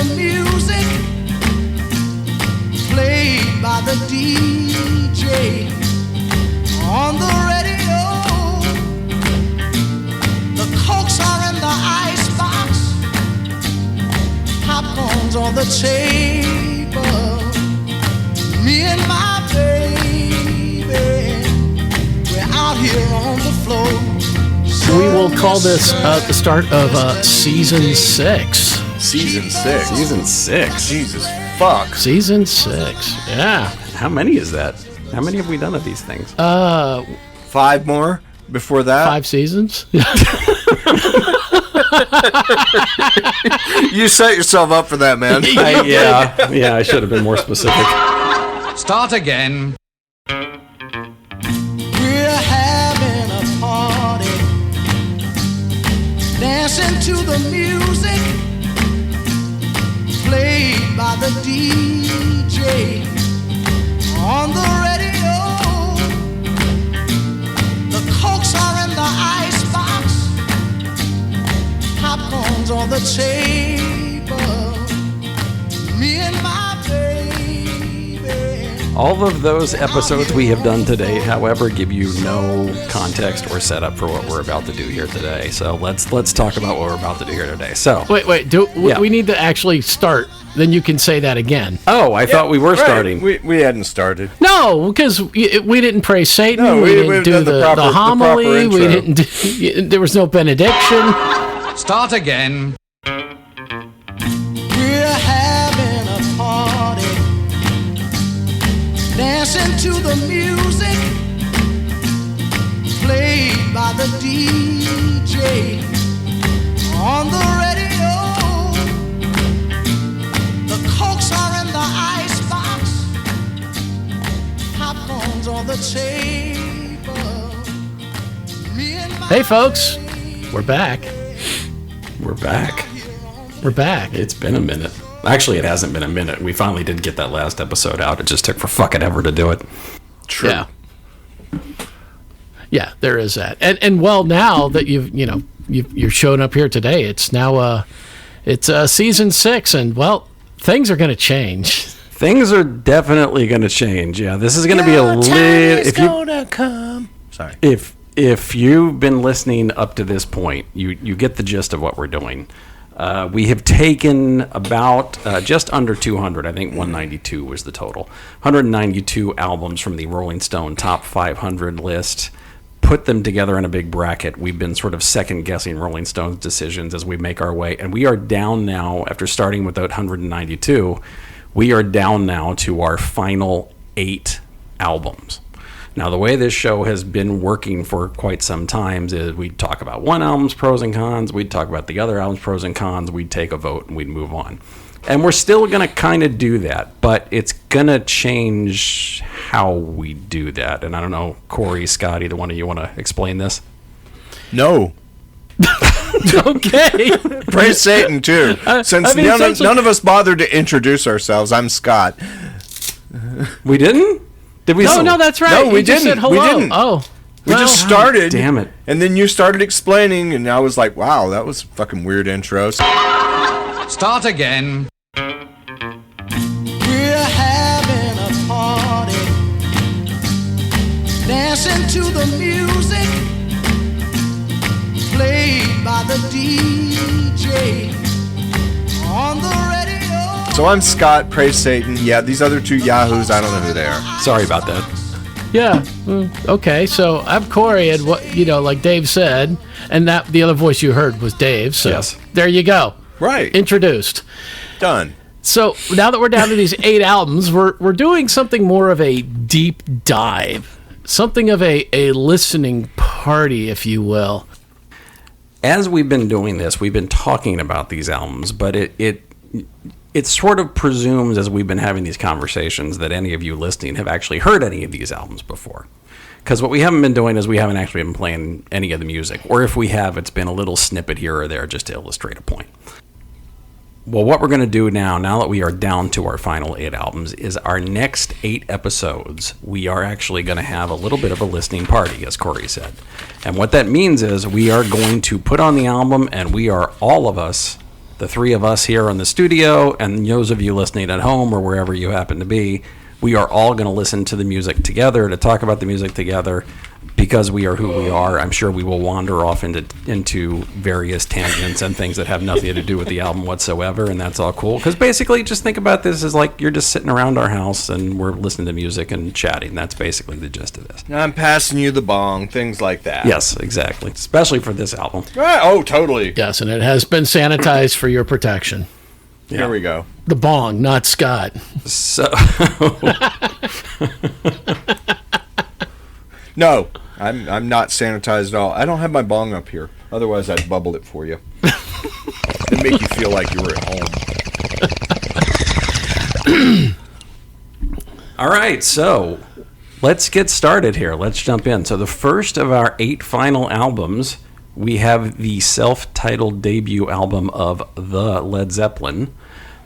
the music played by the DJ on the radio. The Cokes are in the icebox, popcorn's on the table. Me and my baby, we're out here on the floor. We will call this the start of season 6. Season 6. Season 6. Jesus fuck. Season 6. Yeah. How many is that? How many have we done of these things? 5 more before that. 5 seasons. You set yourself up for that, man. Yeah, I should have been more specific. Start again. We're having a party, dancing to the music played by the DJ on the radio. The Cokes are in the icebox, popcorn's on the table. Me and my baby. All of those episodes we have done to date, however, give you no context or setup for what we're about to do here today. So let's talk about what we're about to do here today. So Wait. We need to actually start. Then you can say that again. Oh, I thought we were starting. We hadn't started. No, because we didn't pray Satan. No, we didn't we've do done the proper homily. We intro. didn't. There was no benediction. Start again. We're having a party, dancing to the music played by the DJ on the radio. The Cokes are in the icebox, popcorn's on the table. Me and my Hey, folks, we're back. We're back. We're back. It's been a minute. Actually, it hasn't been a minute. We finally did get that last episode out. It just took for fucking ever to do it. True. Yeah, there is that. And well, now that you're showing up here today, it's now it's season 6, and well, things are going to change. Things are definitely going to change. Yeah, this is going to be a little. If gonna come. Sorry. If you've been listening up to this point, you get the gist of what we're doing. We have taken about just under 200. I think 192 was the total. 192 albums from the Rolling Stone Top 500 list. Put them together in a big bracket. We've been sort of second-guessing Rolling Stone's decisions as we make our way. And we are down now, after starting with that 192, we are down now to our final 8 albums. Now, the way this show has been working for quite some time is we'd talk about one album's pros and cons, we'd talk about the other album's pros and cons, we'd take a vote, and we'd move on. And we're still going to kind of do that, but it's going to change how we do that. And I don't know, Corey, Scotty, the one of you want to explain this? No. Okay. Praise Satan, too. Since none of us bothered to introduce ourselves, I'm Scott. We didn't? Did we? No, that's right. No, we You just didn't. said hello. We didn't. Oh. We just started. Damn it. And then you started explaining, and I was like, wow, that was a fucking weird intro. Start again. We're having a party, dancing to the music played by the DJ on the radio. So I'm Scott, praise Satan. Yeah, these other 2 yahoos, I don't know who they are. Sorry about that. Yeah. Okay. So I'm Corey, and what like Dave said, and that the other voice you heard was Dave. So Yes. there you go. Right. Introduced. Done. So now that we're down to these 8 albums, we're doing something more of a deep dive, something of a listening party, if you will. As we've been doing this, we've been talking about these albums, but it sort of presumes, as we've been having these conversations, that any of you listening have actually heard any of these albums before. Because what we haven't been doing is we haven't actually been playing any of the music. Or if we have, it's been a little snippet here or there just to illustrate a point. Well, what we're going to do now that we are down to our final 8 albums, is our next 8 episodes, we are actually going to have a little bit of a listening party, as Corey said. And what that means is we are going to put on the album, and we are all of us The three of us here in the studio, and those of you listening at home or wherever you happen to be, we are all going to listen to the music together, to talk about the music together, because we are who we are. I'm sure we will wander off into various tangents and things that have nothing to do with the album whatsoever, and that's all cool. Because basically, just think about this as like you're just sitting around our house and we're listening to music and chatting. That's basically the gist of this. I'm passing you the bong, things like that. Yes, exactly. Especially for this album. Oh, totally. Yes, and it has been sanitized for your protection. Yeah. Here we go. The bong, not Scott. So, No, I'm not sanitized at all. I don't have my bong up here. Otherwise, I'd bubble it for you. It'd make you feel like you were at home. all right, so let's get started here. Let's jump in. So the first of our 8 final albums, we have the self-titled debut album of the Led Zeppelin.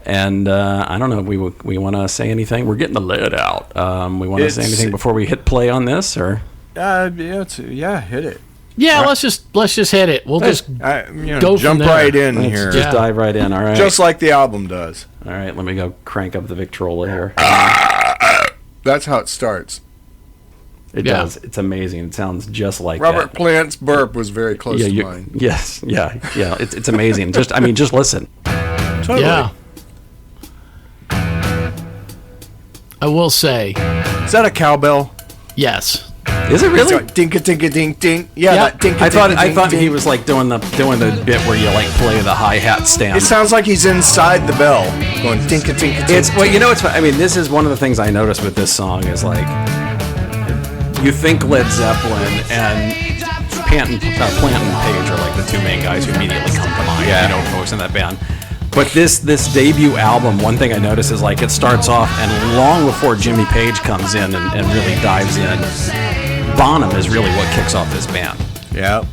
And I don't know if we want to say anything. We're getting the lead out. We want to say anything before we hit play on this, or? Yeah, hit it. Yeah, let's just hit it. We'll just go jump from there. right in Let's here. just dive right in. All right. Just like the album does. All right. Let me go crank up the Victrola here. That's how it starts. It does. It's amazing. It sounds just like Robert that. Plant's burp was very close to mine. Yes. Yeah. It's amazing. Just listen. Totally. Yeah. I will say, Is that a cowbell? yes. Is it really? Dinka dinka dink dink. Yeah, that dinka I thought dinka he was like doing the bit where you like play the hi-hat stand. It sounds like he's inside the bell, going dinka dinka dink. This is one of the things I noticed with this song is like you think Led Zeppelin and Plant and Page are like the two main guys who immediately come to mind. Yeah. You know, folks in that band. But this debut album, one thing I noticed is like it starts off, and long before Jimmy Page comes in and really dives in, Bonham is really what kicks off this band. Yeah.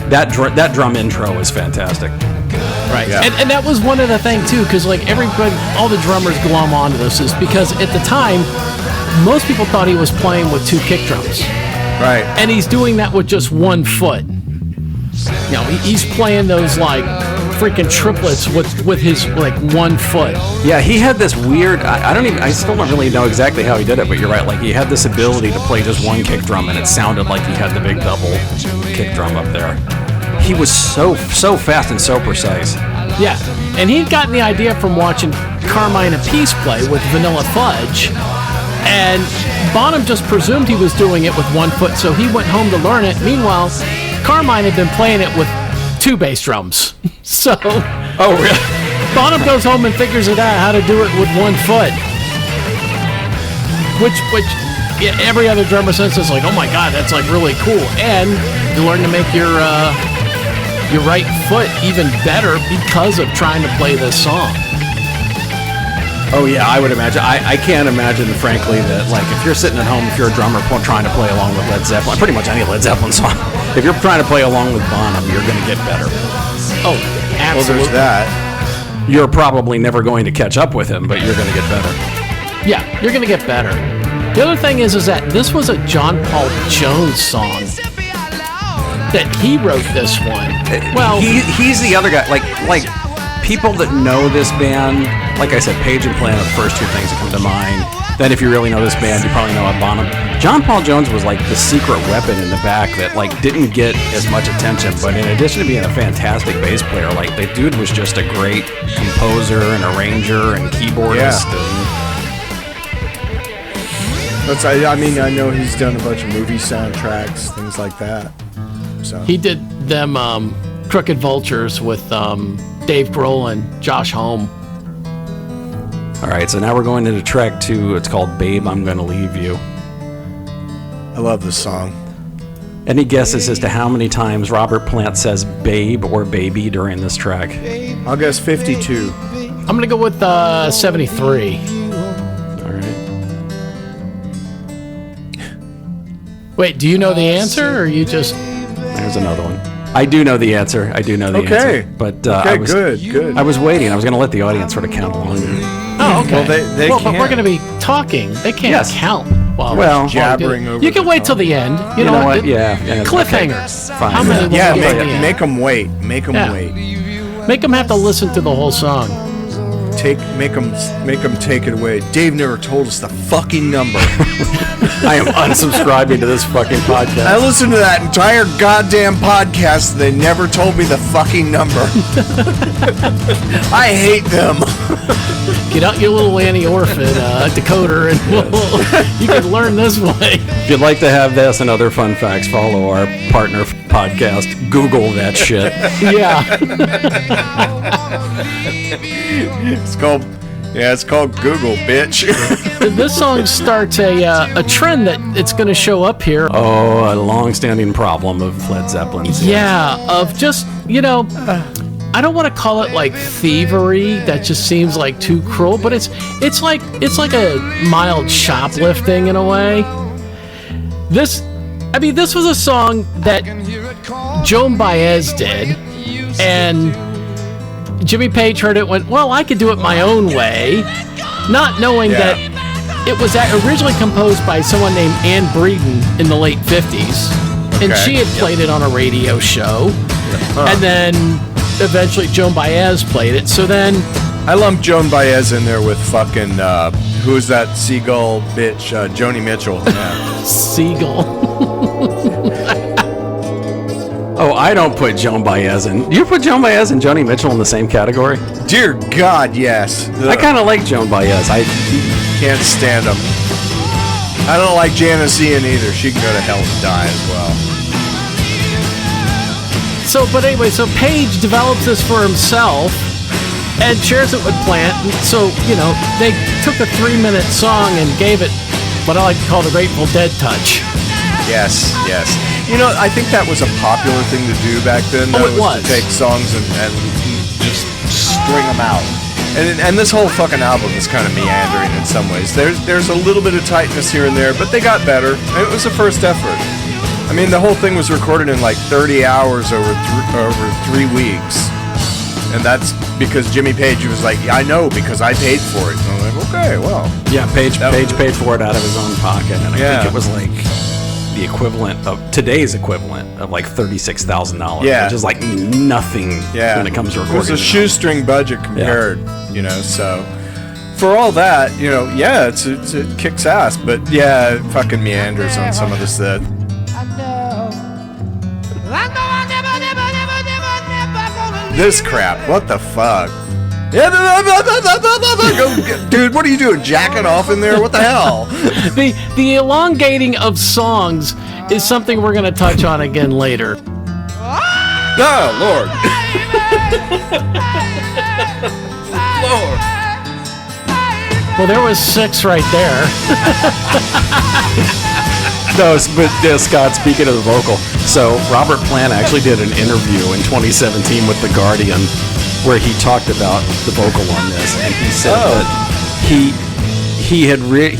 That drum intro is fantastic. Right. Yeah. And that was one of the things, too, because like everybody, all the drummers glom onto this is because at the time, most people thought he was playing with 2 kick drums. Right. And he's doing that with just 1 foot. You know, he's playing those like freaking triplets with his like 1 foot. Yeah, he had this weird. I still don't really know exactly how he did it, but you're right. Like he had this ability to play just 1 kick drum, and it sounded like he had the big double kick drum up there. He was so fast and so precise. Yeah, and he'd gotten the idea from watching Carmine Appice play with Vanilla Fudge, and Bonham just presumed he was doing it with 1 foot, so he went home to learn it. Meanwhile, Carmine had been playing it with 2 bass drums. So, Really? Bonham goes home and figures it out how to do it with 1 foot. Which every other drummer since is like, oh my god, that's like really cool. And you learn to make your right foot even better because of trying to play this song. Oh yeah, I would imagine. I can't imagine, frankly, that like if you're sitting at home, if you're a drummer trying to play along with Led Zeppelin, pretty much any Led Zeppelin song, if you're trying to play along with Bonham, you're going to get better. Oh, Well, absolutely. there's that. You're probably never going to catch up with him, but you're going to get better. Yeah, you're going to get better. The other thing is that this was a John Paul Jones song. That he wrote this one. Well, he's the other guy. Like people that know this band, like I said, Page and Plant are the first 2 things that come to mind. Then if you really know this band, you probably know about Bonham. John Paul Jones was like the secret weapon in the back that like didn't get as much attention, but in addition to being a fantastic bass player, like the dude was just a great composer and arranger and keyboardist. I know he's done a bunch of movie soundtracks, things like that. So he did them Crooked Vultures with Dave Grohl and Josh Homme. All right, so now we're going into track 2. It's called Babe, I'm Gonna Leave You. I love this song. Any guesses as to how many times Robert Plant says babe or baby during this track? I'll guess 52. I'm going to go with 73. All right. Wait, do you know the answer, or you just... There's another one. I do know the answer. Okay. Answer. But Okay, good. I was waiting. I was going to let the audience sort of count along. Oh, okay. Well, they but can't. we're going to be talking. They can't Yes. count. Well, while jabbering we do it. over You can the wait top. till the end. You, You know what? it- Yeah. Cliffhanger. Fine. How many will Yeah, we get at the end? make them wait. Make them Yeah. wait. Make them have to listen to the whole song. Make them take it away. Dave never told us the fucking number. I am unsubscribing to this fucking podcast. I listened to that entire goddamn podcast. They never told me the fucking number. I hate them. Get out your little Annie Orphan decoder, and you can learn this way. If you'd like to have this and other fun facts, follow our partner podcast. Google that shit. Yeah. It's called Google, bitch. This song starts a trend that it's going to show up here. Oh, a long-standing problem of Led Zeppelin's. Yeah, of just, I don't want to call it like thievery. That just seems like too cruel, but it's like a mild shoplifting in a way. This was a song that Joan Baez did, and Jimmy Page heard it and went, well, I could do it my own way, not knowing that it was originally composed by someone named Ann Breeden in the late 50s, and she had played it on a radio show, and then eventually Joan Baez played it, so then... I lumped Joan Baez in there with fucking, who's that seagull bitch, Joni Mitchell. Yeah. Seagull. Oh, I don't put Joan Baez in. Do you put Joan Baez and Joni Mitchell in the same category? Dear God, yes. I kind of like Joan Baez. I can't stand them. I don't like Janice Ian either. She can go to hell and die as well. So Page develops this for himself and shares it with Plant. So, they took a 3-minute song and gave it what I like to call the Grateful Dead touch. Yes. I think that was a popular thing to do back then. Oh, it was. To take songs and just string them out. And this whole fucking album is kind of meandering in some ways. There's a little bit of tightness here and there, but they got better. It was a first effort. I mean, the whole thing was recorded in like 30 hours over 3 weeks. And that's because Jimmy Page was like, I know, because I paid for it. And I'm like, okay, well. Yeah, Page paid for it out of his own pocket. And I think it was like the equivalent of today's equivalent of like $36,000. Yeah. Which is like nothing when it comes to recording. It was a shoestring budget compared, so. For all that, it kicks ass. But yeah, it fucking meanders on some of this that. This crap, what the fuck? Dude, what are you doing? Jacking off in there? What the hell? The elongating of songs is something we're going to touch on again later. Oh, Lord. Lord. Well, there was 6 right there. No, but Scott, speaking of the vocal, so Robert Plant actually did an interview in 2017 with The Guardian where he talked about the vocal on this, and he said that he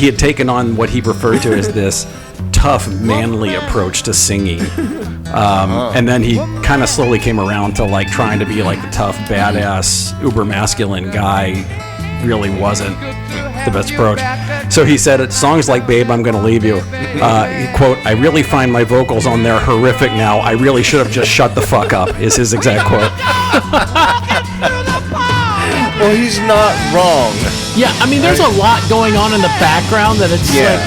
had taken on what he referred to as this tough, manly approach to singing, and then he kind of slowly came around to like trying to be like the tough, badass, uber masculine guy. Really wasn't the best approach. So he said at songs like Babe, I'm Gonna Leave You, quote, I really find my vocals on there horrific now. I really should have just shut the fuck up, is his exact quote. Well, he's not wrong. Yeah, I mean, there's a lot going on in the background that it's like,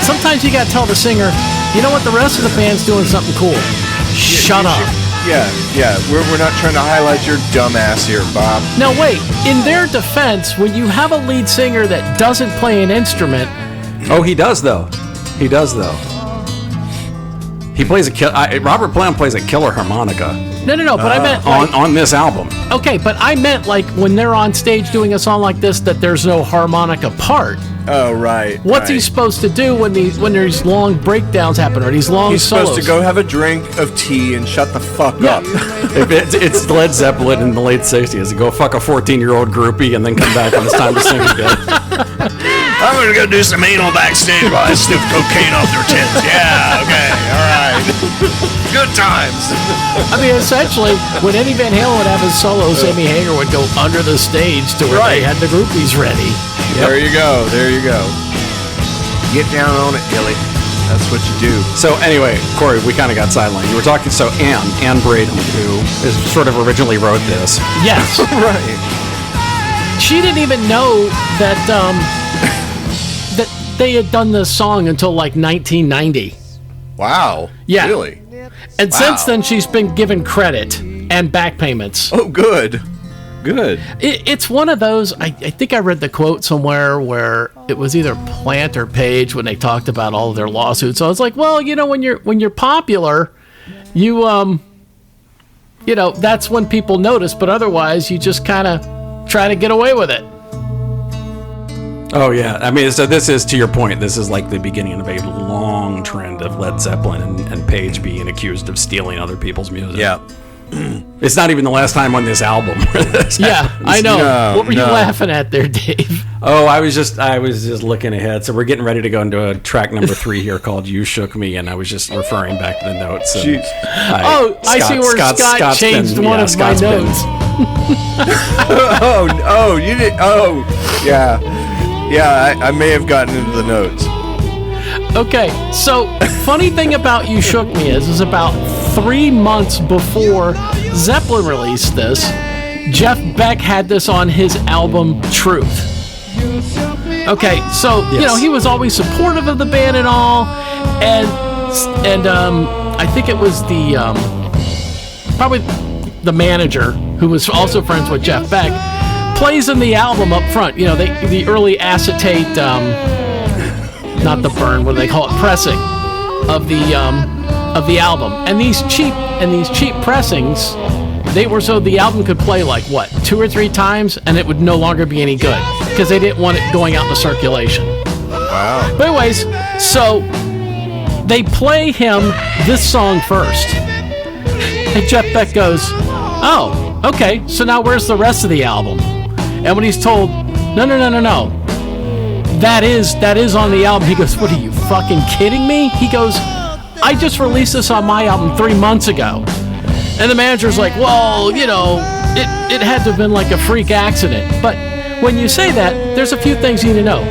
sometimes you gotta tell the singer, you know what, the rest of the band's doing something cool. Shut up. Yeah. We're not trying to highlight your dumb ass here, Bob. Now wait, in their defense, when you have a lead singer that doesn't play an instrument... Oh, he does though. He plays Robert Plant plays a killer harmonica. No, but I meant... on this album. Okay, but I meant like when they're on stage doing a song like this that there's no harmonica part. Oh, right. What's he supposed to do when there's long breakdowns happen or these long He's solos? supposed to go have a drink of tea and shut the fuck up. If it's Led Zeppelin in the late 60s, go fuck a 14-year-old groupie and then come back when it's time to sing again. I'm gonna go do some anal backstage while I sniff cocaine off their tits. Yeah, okay, all right. Good times. I mean, essentially, when Eddie Van Halen would have his solo, Sammy Hagar would go under the stage to where they had the groupies ready. Yep. There you go. Get down on it, Billy. That's what you do. So anyway, Corey, we kind of got sidelined. You were talking, so Ann Braden, who is sort of originally wrote this. Yes. Right. She didn't even know that that they had done this song until like 1990. Wow. Yeah. Really? And Wow. since then, she's been given credit and back payments. Oh, good. Good. It's one of those, I think I read the quote somewhere where it was either Plant or Page when they talked about all of their lawsuits. So I was like, well, when you're popular, you that's when people notice, but otherwise you just kind of try to get away with it. Oh, yeah. I mean, so this is, to your point, this is like the beginning of a long trend of Led Zeppelin and Page being accused of stealing other people's music. Yeah. It's not even the last time on this album where this Yeah, happens. I know. No, What were you no. laughing at there, Dave? Oh, I was just looking ahead. So we're getting ready to go into a track number 3 here called "You Shook Me," and I was just referring back to the notes. And Jeez. I see where Scott changed one of my notes. Oh, you did. Oh, yeah. Yeah, I may have gotten into the notes. Okay, so funny thing about "You Shook Me" is about 3 months before Zeppelin released this, Jeff Beck had this on his album Truth. Okay, so he was always supportive of the band and all, and I think it was the probably the manager who was also friends with Jeff Beck plays in the album up front. The early acetate. Not the burn, what do they call it? Pressing of the album. And these cheap pressings, they were so the album could play like 2 or 3 times, and it would no longer be any good because they didn't want it going out into circulation. Wow. But anyways, so they play him this song first, and Jeff Beck goes, "Oh, okay. So now where's the rest of the album?" And when he's told, "No. That is on the album," he goes, "What are you fucking kidding me?" He goes, "I just released this on my album 3 months ago." And the manager's like, "Well, it had to have been like a freak accident." But when you say that, there's a few things you need to know.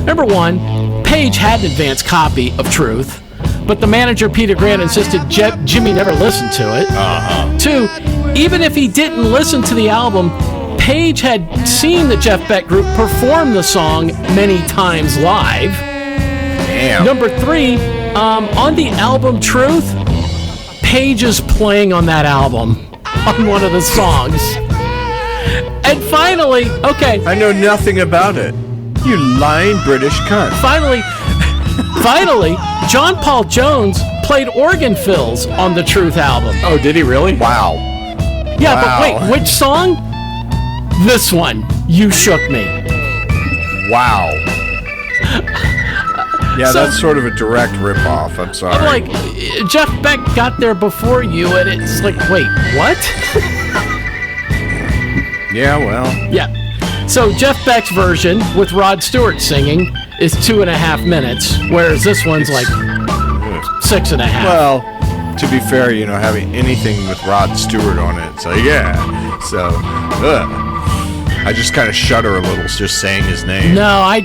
Number one, Page had an advanced copy of Truth, but the manager, Peter Grant, insisted Jimmy never listened to it. Two, even if he didn't listen to the album, Page had seen the Jeff Beck group perform the song many times live. Damn. Number 3, on the album Truth, Page is playing on that album on one of the songs. And finally, okay. I know nothing about it. You lying British cunt. Finally, John Paul Jones played organ fills on the Truth album. Oh, did he really? Wow. Yeah, Wow. but wait, which song? This one, "You Shook Me." Wow. Yeah, So- that's sort of a direct ripoff. I'm sorry. I'm like, Jeff Beck got there before you, and it's like, wait, what? Yeah, well. Yeah. So Jeff Beck's version with Rod Stewart singing is 2.5 minutes, whereas this one's like 6.5. Well, to be fair, having anything with Rod Stewart on it, so yeah. So, I just kind of shudder a little just saying his name. No, I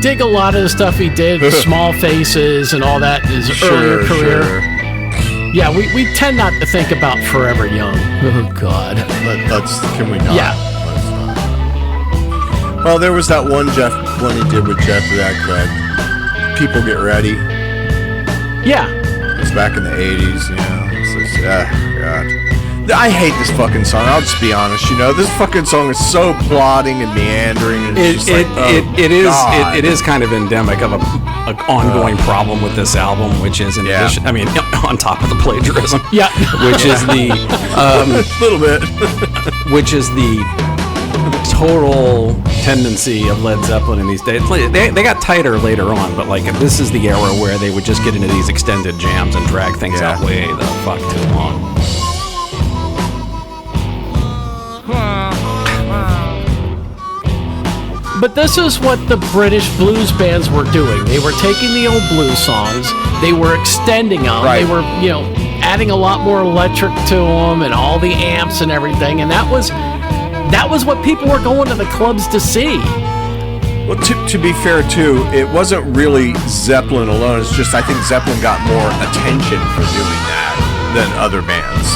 dig a lot of the stuff he did, Small Faces and all that in his earlier career. Sure. Yeah, we tend not to think about Forever Young. Oh, God. Can we not? Yeah. Let's not. Well, there was that one he did with Jeff Beck, People Get Ready. Yeah. It's back in the 80s, God. I hate this fucking song. I'll just be honest. This fucking song is so plodding and meandering. And it's just it is kind of endemic of a ongoing problem with this album, which is in addition, I mean, on top of the plagiarism. Yeah. Which is the a little bit. which is the total tendency of Led Zeppelin in these days. They got tighter later on, but this is the era where they would just get into these extended jams and drag things out way the fuck too long. But this is what the British blues bands were doing. They were taking the old blues songs, they were extending them, Right. they were, adding a lot more electric to them and all the amps and everything, and that was what people were going to the clubs to see. Well, to be fair, too, it wasn't really Zeppelin alone. It's just I think Zeppelin got more attention for doing that than other bands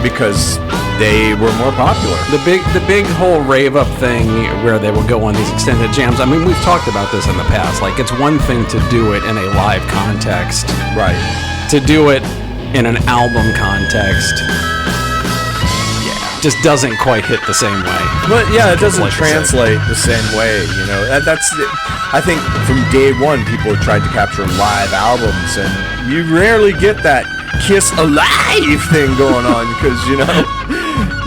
because they were more popular. The big whole rave up thing where they will go on these extended jams. I mean, we've talked about this in the past. Like, it's one thing to do it in a live context. Right. To do it in an album context, just doesn't quite hit the same way. Well, yeah, it doesn't translate the same way, you know. I think from day one, people have tried to capture live albums, and you rarely get that Kiss Alive thing going on, because, you know,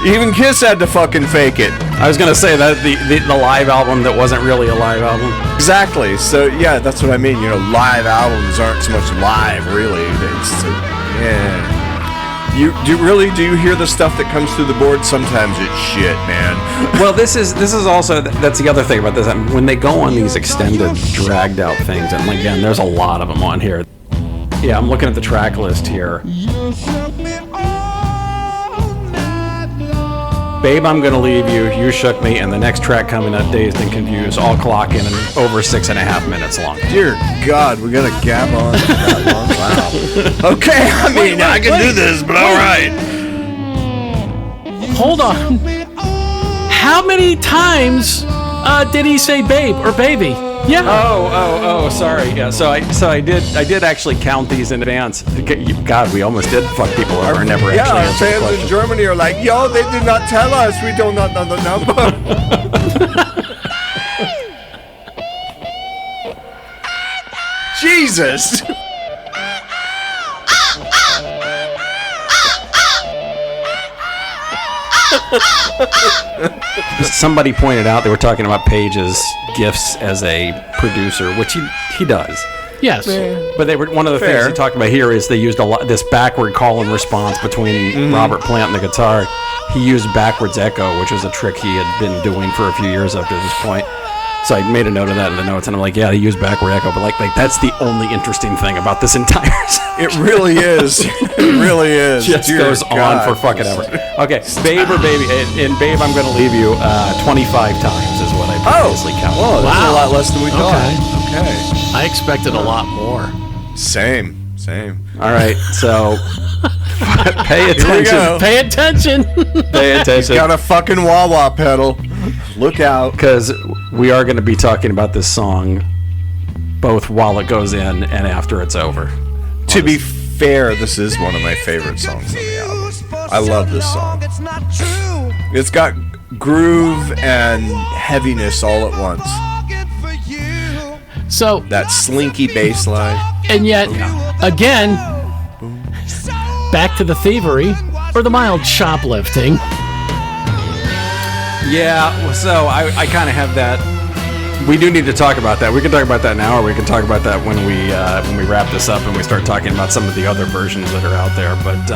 even Kiss had to fucking fake it. I was going to say that the live album that wasn't really a live album. Exactly. So, yeah, that's what I mean. You know, live albums aren't so much live, really. Yeah. Do you hear the stuff that comes through the board? Sometimes it's shit, man. Well, this is also, that's the other thing about this. When they go on these extended, dragged out things, and again, there's a lot of them on here. Yeah, I'm looking at the track list here. Babe, I'm Gonna Leave You, You Shook Me, and the next track coming up, Dazed and Confused, all clock in and over 6.5 minutes long. Dear God, we gotta gab on that long? Wow. Okay, I mean, I can do this, but all right. Hold on. How many times did he say babe or baby? Yeah. Oh, sorry. Yeah. So I did actually count these in advance. God, we almost did fuck people over and never actually our answered the fans question. in Germany are like, yo, they did not tell us. We do not know the number. Jesus. Somebody pointed out they were talking about Page's gifts as a producer, which he does. Yes. But they were one of the things he talked about here is they used a lot this backward call and response between Robert Plant and the guitar. He used backwards echo, which was a trick he had been doing for a few years up to this point. So I made a note of that in the notes, and I'm like, yeah, he used backward echo, but like that's the only interesting thing about this entire song. It really is. It really is. Just Dear goes God. on for fucking ever. Okay, Babe or Baby, and Babe, I'm Gonna Leave You 25 times is what I previously counted. Well, that's a lot less than we thought. Okay. I expected a lot more. Same. All right, so pay Here we attention. go. Pay attention. Pay attention. Got a fucking wah-wah pedal. Look out. Because we are going to be talking about this song both while it goes in and after it's over. To be fair, this is one of my favorite songs on the album. I love this song. It's got groove and heaviness all at once. So, That slinky bass line. and yet, again, back to the thievery or the mild shoplifting. Yeah, so I kind of have that. We do need to talk about that. We can talk about that now, or we can talk about that when we wrap this up and we start talking about some of the other versions that are out there. But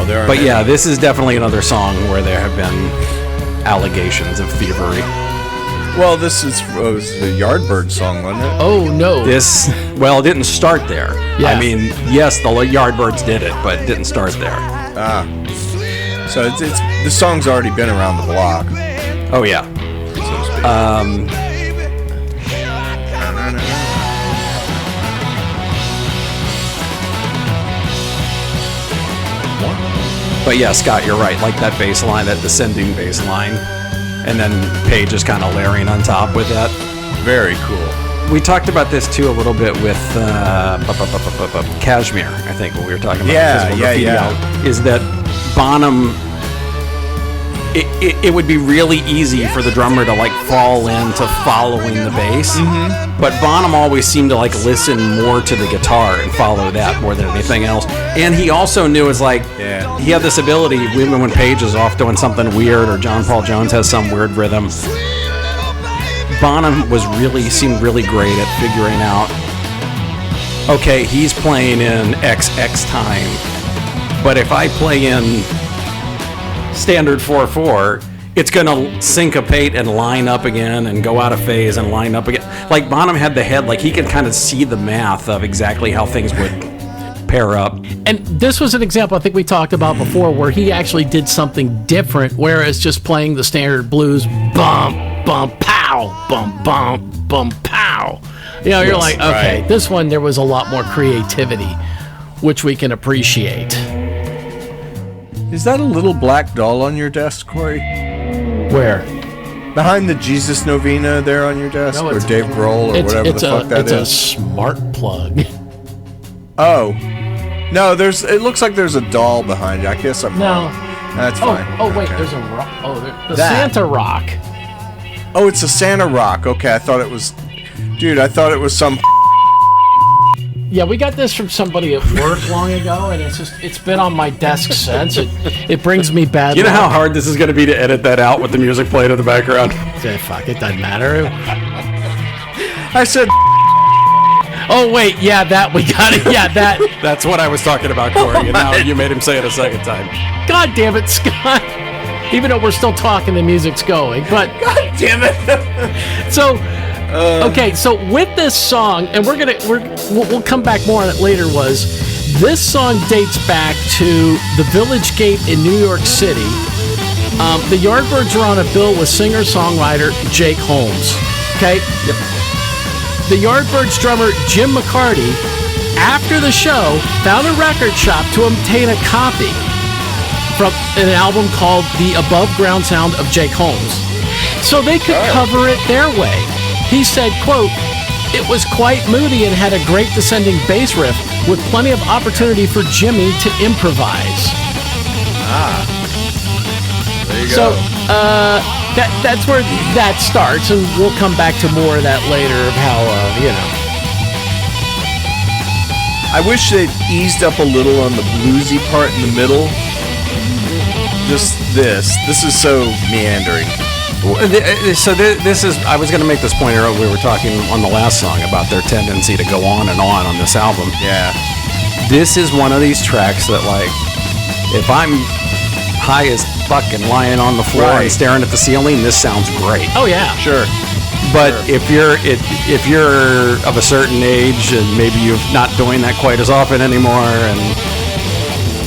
There are but many. yeah, this is definitely another song where there have been allegations of thievery. Well, this was the Yardbird song, wasn't it? Oh, no. It didn't start there. Yeah. I mean, yes, the Yardbirds did it, but it didn't start there. So it's the song's already been around the block, Oh yeah. so to speak. But yeah, Scott, you're right. Like that bass line, that descending bass line, and then Page is kind of layering on top with that. Very cool. We talked about this too a little bit with Kashmir, I think, when we were talking about Yeah, Physical yeah, Graffiti yeah. Out, is that Bonham, it would be really easy for the drummer to like fall into following the bass, but Bonham always seemed to like listen more to the guitar and follow that more than anything else. And he also knew it's like he had this ability, even when Page is off doing something weird or John Paul Jones has some weird rhythm, Bonham seemed really great at figuring out, okay, he's playing in XX time, but if I play in standard 4/4, it's gonna syncopate and line up again and go out of phase and line up again. Like Bonham had the head, like he could kind of see the math of exactly how things would pair up. And this was an example I think we talked about before where he actually did something different, whereas just playing the standard blues, bump, bump, pow, bump, bump, bump, pow. You know, you're like, okay, this one there was a lot more creativity, which we can appreciate. Is that a little black doll on your desk, Corey? Where? Behind the Jesus Novena there on your desk, or Dave Grohl, or whatever the fuck that is. It's a smart plug. Oh. No, it looks like there's a doll behind you. I guess I'm wrong. That's fine. Oh, wait, there's a rock. Oh, the Santa rock. Oh, it's a Santa rock. Okay, I thought it was... Dude, I thought it was some... Yeah, we got this from somebody at work long ago, and it's been on my desk since. It brings me bad You know luck. how hard this is going to be to edit that out with the music playing in the background? Fuck, it doesn't matter. I said... Oh, wait, yeah, that, we got it. Yeah, that. That's what I was talking about, Corey, and now you made him say it a second time. God damn it, Scott. Even though we're still talking, the music's going, but... God damn it. So... okay, so with this song, and we'll come back more on it later, this song dates back to the Village Gate in New York City. The Yardbirds were on a bill with singer-songwriter Jake Holmes. Okay? Yep. The Yardbirds drummer Jim McCarty, after the show, found a record shop to obtain a copy from an album called The Above Ground Sound of Jake Holmes. So they could cover it their way. He said, quote, "It was quite moody and had a great descending bass riff with plenty of opportunity for Jimmy to improvise." There you So, go. that's where that starts, and we'll come back to more of that later of how, I wish they'd eased up a little on the bluesy part in the middle. Just this. This is so meandering. So this is, I was going to make this point earlier, we were talking on the last song about their tendency to go on this album. Yeah. This is one of these tracks that, like, if I'm high as fuck and lying on the floor and staring at the ceiling, this sounds great. Oh, yeah. Sure. But if you're of a certain age and maybe you're not doing that quite as often anymore, and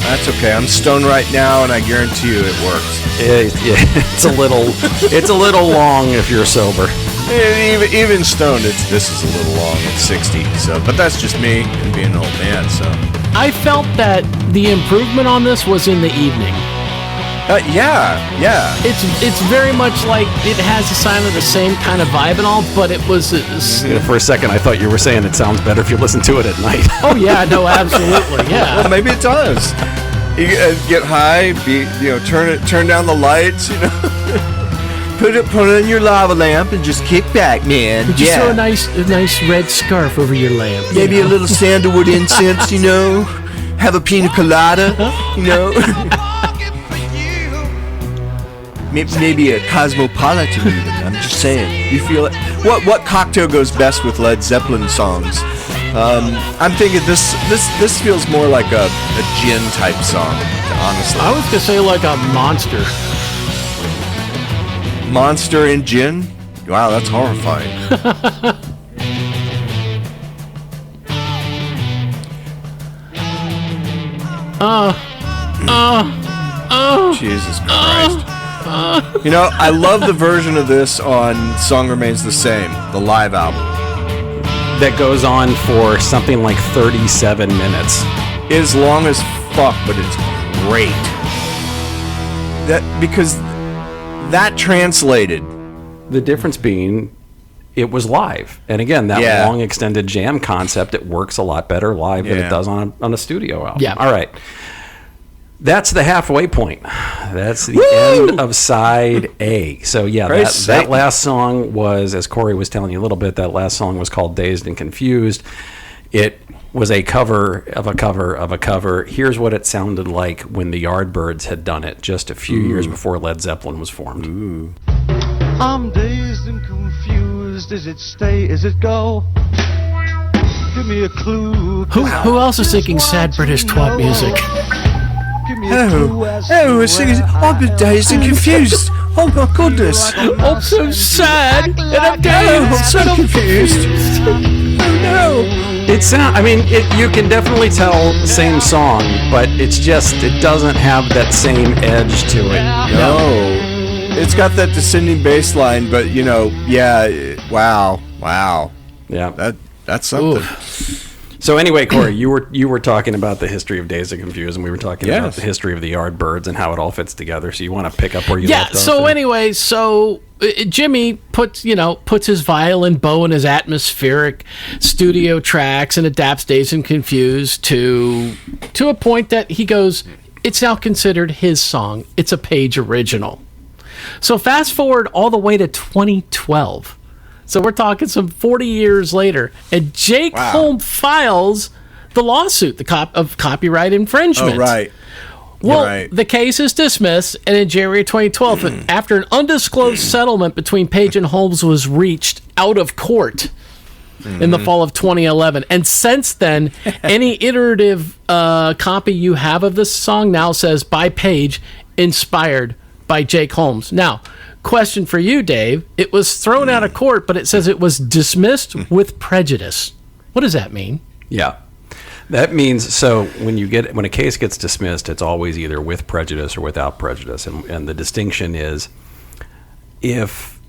that's okay. I'm stoned right now, and I guarantee you it works. it's a little long if you're sober. Even stoned, this is a little long at 60. So, but that's just me and being an old man. So I felt that the improvement on this was in the evening. Yeah. It's very much like it has a sign of the same kind of vibe and all, but it was... For a second, I thought you were saying it sounds better if you listen to it at night. Oh, yeah, no, absolutely, yeah. Well, maybe it does. You get high, turn down the lights, put it on your lava lamp and just kick back, man. Just throw a nice red scarf over your lamp. Maybe a little sandalwood incense, have a pina colada, Maybe a cosmopolitan even. I'm just saying. You feel it? What cocktail goes best with Led Zeppelin songs? I'm thinking this feels more like a gin type song, honestly. I was gonna say like a Monster. Monster and gin? Wow, that's horrifying. Jesus Christ. I love the version of this on Song Remains the Same, the live album. That goes on for something like 37 minutes. It's long as fuck, but it's great. Because that translated. The difference being, it was live. And again, that long extended jam concept, it works a lot better live than it does on a studio album. Yeah. All right. That's the halfway point. That's the end of side A. So yeah, that last song was, as Corey was telling you a little bit, that last song was called Dazed and Confused. It was a cover of a cover of a cover. Here's what it sounded like when the Yardbirds had done it just a few years before Led Zeppelin was formed. Ooh. I'm dazed and confused. Is it stay? Is it go? Give me a clue. Who else is thinking sad British twat music? We're singing. I'm dazed and confused. Oh my goodness. I'm so sad and I'm dazed. I'm so confused. It sound. I mean, you can definitely tell same song, but it doesn't have that same edge to it. No. It's got that descending bass line, but wow. Yeah. That's something. Ooh. So anyway, Corey, you were talking about the history of Days of Confused, and we were talking about the history of the Yardbirds and how it all fits together. So you want to pick up where you left off? So anyway, Jimmy puts his violin bow in his atmospheric studio tracks and adapts Dazed and Confused to a point that he goes, it's now considered his song. It's a Page original. So fast forward all the way to 2012. So we're talking some 40 years later, and Jake Holmes files the lawsuit of copyright infringement. Oh, right. Well, the case is dismissed, and in January 2012, after an undisclosed settlement between Page and Holmes was reached out of court in the fall of 2011. And since then, any iterative copy you have of this song now says, by Page, inspired by Jake Holmes. Now, question for you, Dave. It was thrown out of court, but it says it was dismissed with prejudice. What does that mean? Yeah. That means, so when a case gets dismissed, it's always either with prejudice or without prejudice. And the distinction is, if,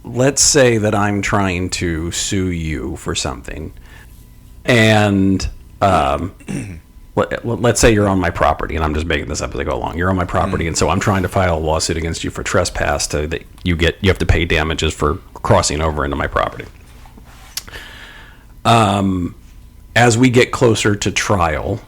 let's say that I'm trying to sue you for something, and let's say you're on my property, and I'm just making this up as I go along. You're on my property, and so I'm trying to file a lawsuit against you for trespass. That you have to pay damages for crossing over into my property. As we get closer to trial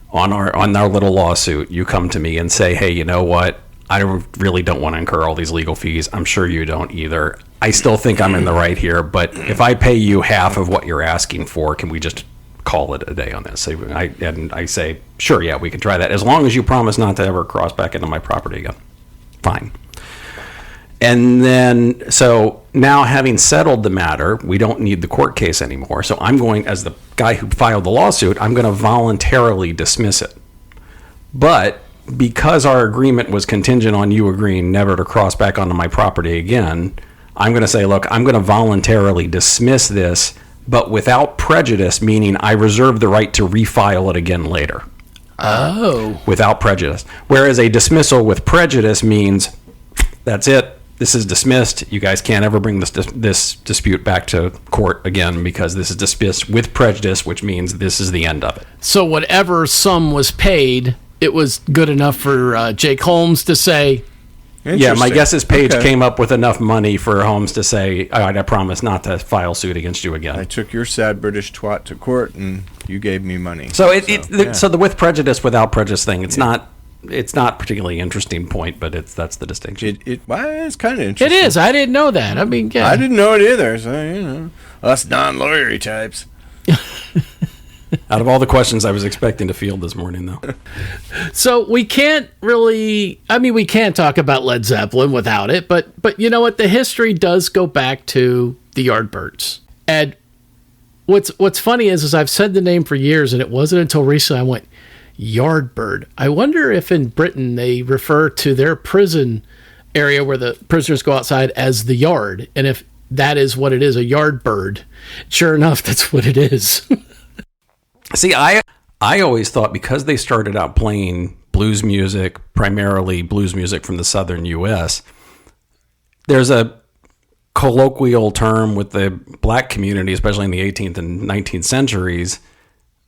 on our little lawsuit, you come to me and say, "Hey, you know what? I really don't want to incur all these legal fees. I'm sure you don't either. I still think I'm in the right here, but if I pay you half of what you're asking for, can we just call it a day on this?" I say, sure, yeah, we can try that, as long as you promise not to ever cross back into my property again. Fine. And then, so now having settled the matter, we don't need the court case anymore. So I'm going, as the guy who filed the lawsuit, I'm going to voluntarily dismiss it. But because our agreement was contingent on you agreeing never to cross back onto my property again, I'm going to say, look, I'm going to voluntarily dismiss this, but without prejudice, meaning I reserve the right to refile it again later. Oh. Without prejudice. Whereas a dismissal with prejudice means, that's it, this is dismissed, you guys can't ever bring this dispute back to court again because this is dismissed with prejudice, which means this is the end of it. So whatever sum was paid, it was good enough for Jake Holmes to say... Yeah, my guess is Page came up with enough money for Holmes to say, all right, I promise not to file suit against you again. I took your sad British twat to court, and you gave me money. So so the with prejudice, without prejudice thing, it's not particularly interesting point, but that's the distinction. It's kind of interesting. It is. I didn't know that. I mean, yeah. I didn't know it either. So us non-lawyery types. Out of all the questions I was expecting to field this morning, though. So we can't we can't talk about Led Zeppelin without it, but you know what? The history does go back to the Yardbirds. And what's funny is I've said the name for years, and it wasn't until recently I went, Yardbird. I wonder if in Britain they refer to their prison area where the prisoners go outside as the yard, and if that is what it is, a Yardbird. Sure enough, that's what it is. See, I always thought because they started out playing blues music, primarily blues music from the southern U.S., there's a colloquial term with the black community, especially in the 18th and 19th centuries,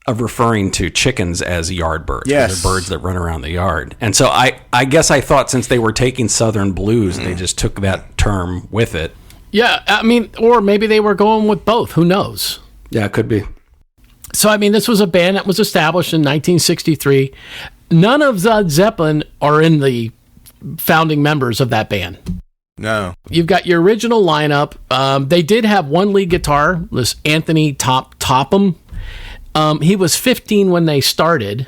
of referring to chickens as yard birds. Yes. They're birds that run around the yard. And so I guess I thought since they were taking southern blues, they just took that term with it. Yeah, I mean, or maybe they were going with both. Who knows? Yeah, it could be. So, I mean, this was a band that was established in 1963. None of Led Zeppelin are in the founding members of that band. No. You've got your original lineup. They did have one lead guitar, this Anthony Topham. He was 15 when they started.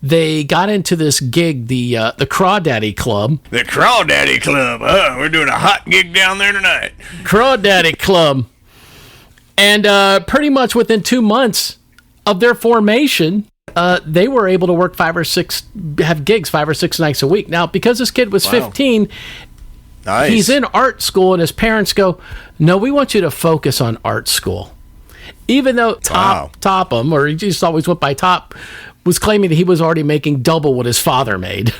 They got into this gig, the Crawdaddy Club. The Crawdaddy Club. We're doing a hot gig down there tonight. Crawdaddy Club. And pretty much within 2 months of their formation, they were able to work have gigs 5 or 6 nights a week. Now, because this kid was 15, Nice. He's in art school, and his parents go, "No, we want you to focus on art school." Even though Topham, or he just always went by Top, was claiming that he was already making double what his father made.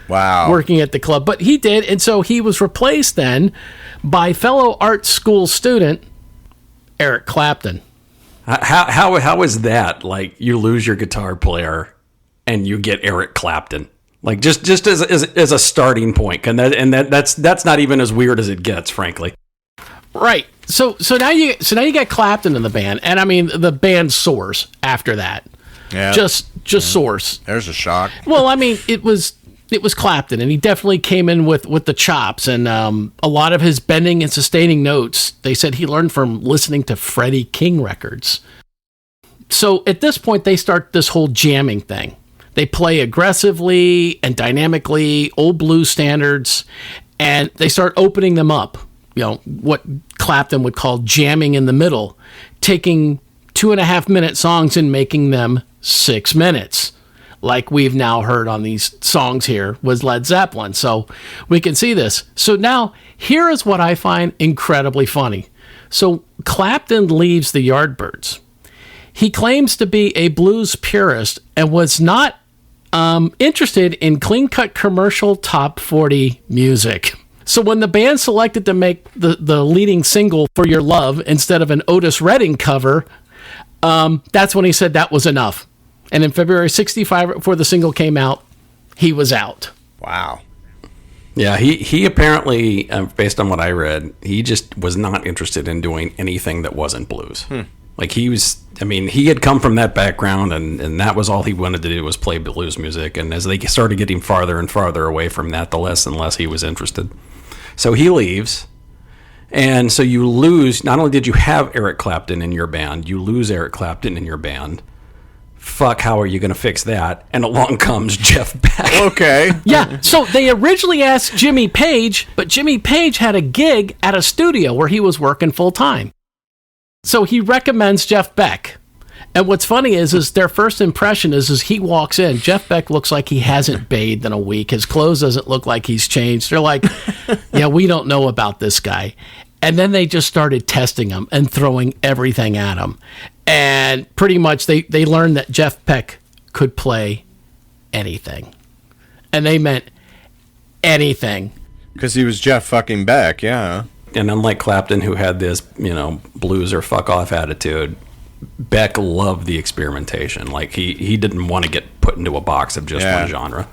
Wow. Working at the club. But he did, and so he was replaced then by fellow art school student Eric Clapton. How is that? Like, you lose your guitar player and you get Eric Clapton? Like, just as a starting point, and that's not even as weird as it gets, frankly. Right. So now you got Clapton in the band, and I mean the band soars after that. Yeah. Just soars. There's a shock. Well, I mean it was Clapton, and he definitely came in with the chops, and a lot of his bending and sustaining notes, they said he learned from listening to Freddie King records. So at this point, they start this whole jamming thing. They play aggressively and dynamically, old blues standards, and they start opening them up. You know, what Clapton would call jamming in the middle, taking 2.5-minute songs and making them 6 minutes, like we've now heard on these songs here with Led Zeppelin. So we can see this. So now, here is what I find incredibly funny. So Clapton leaves the Yardbirds. He claims to be a blues purist and was not interested in clean-cut commercial top 40 music. So when the band selected to make the leading single For Your Love instead of an Otis Redding cover, that's when he said that was enough. And in February 65, before the single came out, he was out. Wow. Yeah, he apparently, based on what I read, he just was not interested in doing anything that wasn't blues. Like, he had come from that background, and that was all he wanted to do, was play blues music. And as they started getting farther and farther away from that, the less and less he was interested. So he leaves, and so you lose, not only did you have Eric Clapton in your band, you lose Eric Clapton in your band. Fuck, how are you going to fix that? And along comes Jeff Beck. Okay. Yeah, so they originally asked Jimmy Page, but Jimmy Page had a gig at a studio where he was working full-time. So he recommends Jeff Beck. And what's funny is their first impression is he walks in, Jeff Beck looks like he hasn't bathed in a week. His clothes doesn't look like he's changed. They're like, yeah, we don't know about this guy. And then they just started testing him and throwing everything at him. And pretty much they learned that Jeff Beck could play anything. And they meant anything. Because he was Jeff fucking Beck, yeah. And unlike Clapton, who had this, blues or fuck off attitude, Beck loved the experimentation. Like, he didn't want to get put into a box of just one genre.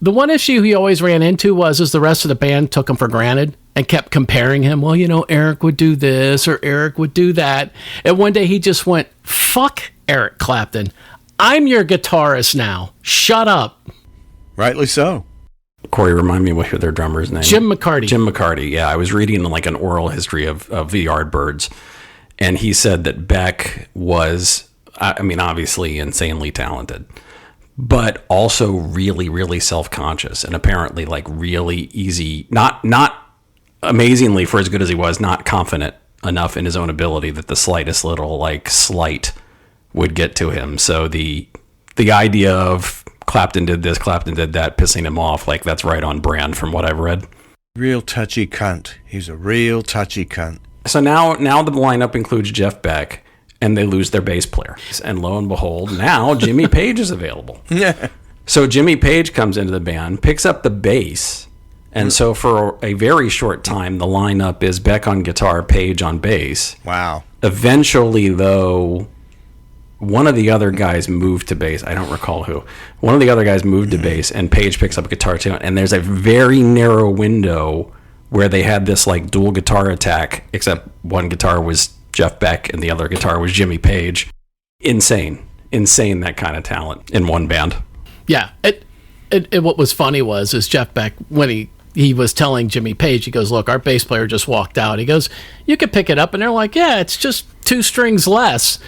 The one issue he always ran into was the rest of the band took him for granted and kept comparing him. Well, Eric would do this or Eric would do that. And one day he just went, fuck Eric Clapton. I'm your guitarist now. Shut up. Rightly so. Corey, remind me what their drummer's name. Jim McCarty. Jim McCarty, yeah. I was reading like an oral history of the Yardbirds, and he said that Beck was, obviously insanely talented, but also really, really self-conscious, and apparently like really easy, not amazingly for as good as he was, not confident enough in his own ability that the slightest little like slight would get to him. So the idea of Clapton did this, Clapton did that, pissing him off, like that's right on brand from what I've read. Real touchy cunt. He's a real touchy cunt. So now the lineup includes Jeff Beck, and they lose their bass player. And lo and behold, now Jimmy Page is available. Yeah. So Jimmy Page comes into the band, picks up the bass, and so for a very short time, the lineup is Beck on guitar, Page on bass. Wow. Eventually, though, one of the other guys moved to bass. I don't recall who. One of the other guys moved to bass, and Page picks up a guitar too. And there's a very narrow window where they had this like dual guitar attack, except one guitar was Jeff Beck and the other guitar was Jimmy Page. Insane that kind of talent in one band. Yeah. It what was funny is Jeff Beck, when he was telling Jimmy Page, he goes, look, our bass player just walked out. He goes, you could pick it up. And they're like, yeah, it's just 2 strings less.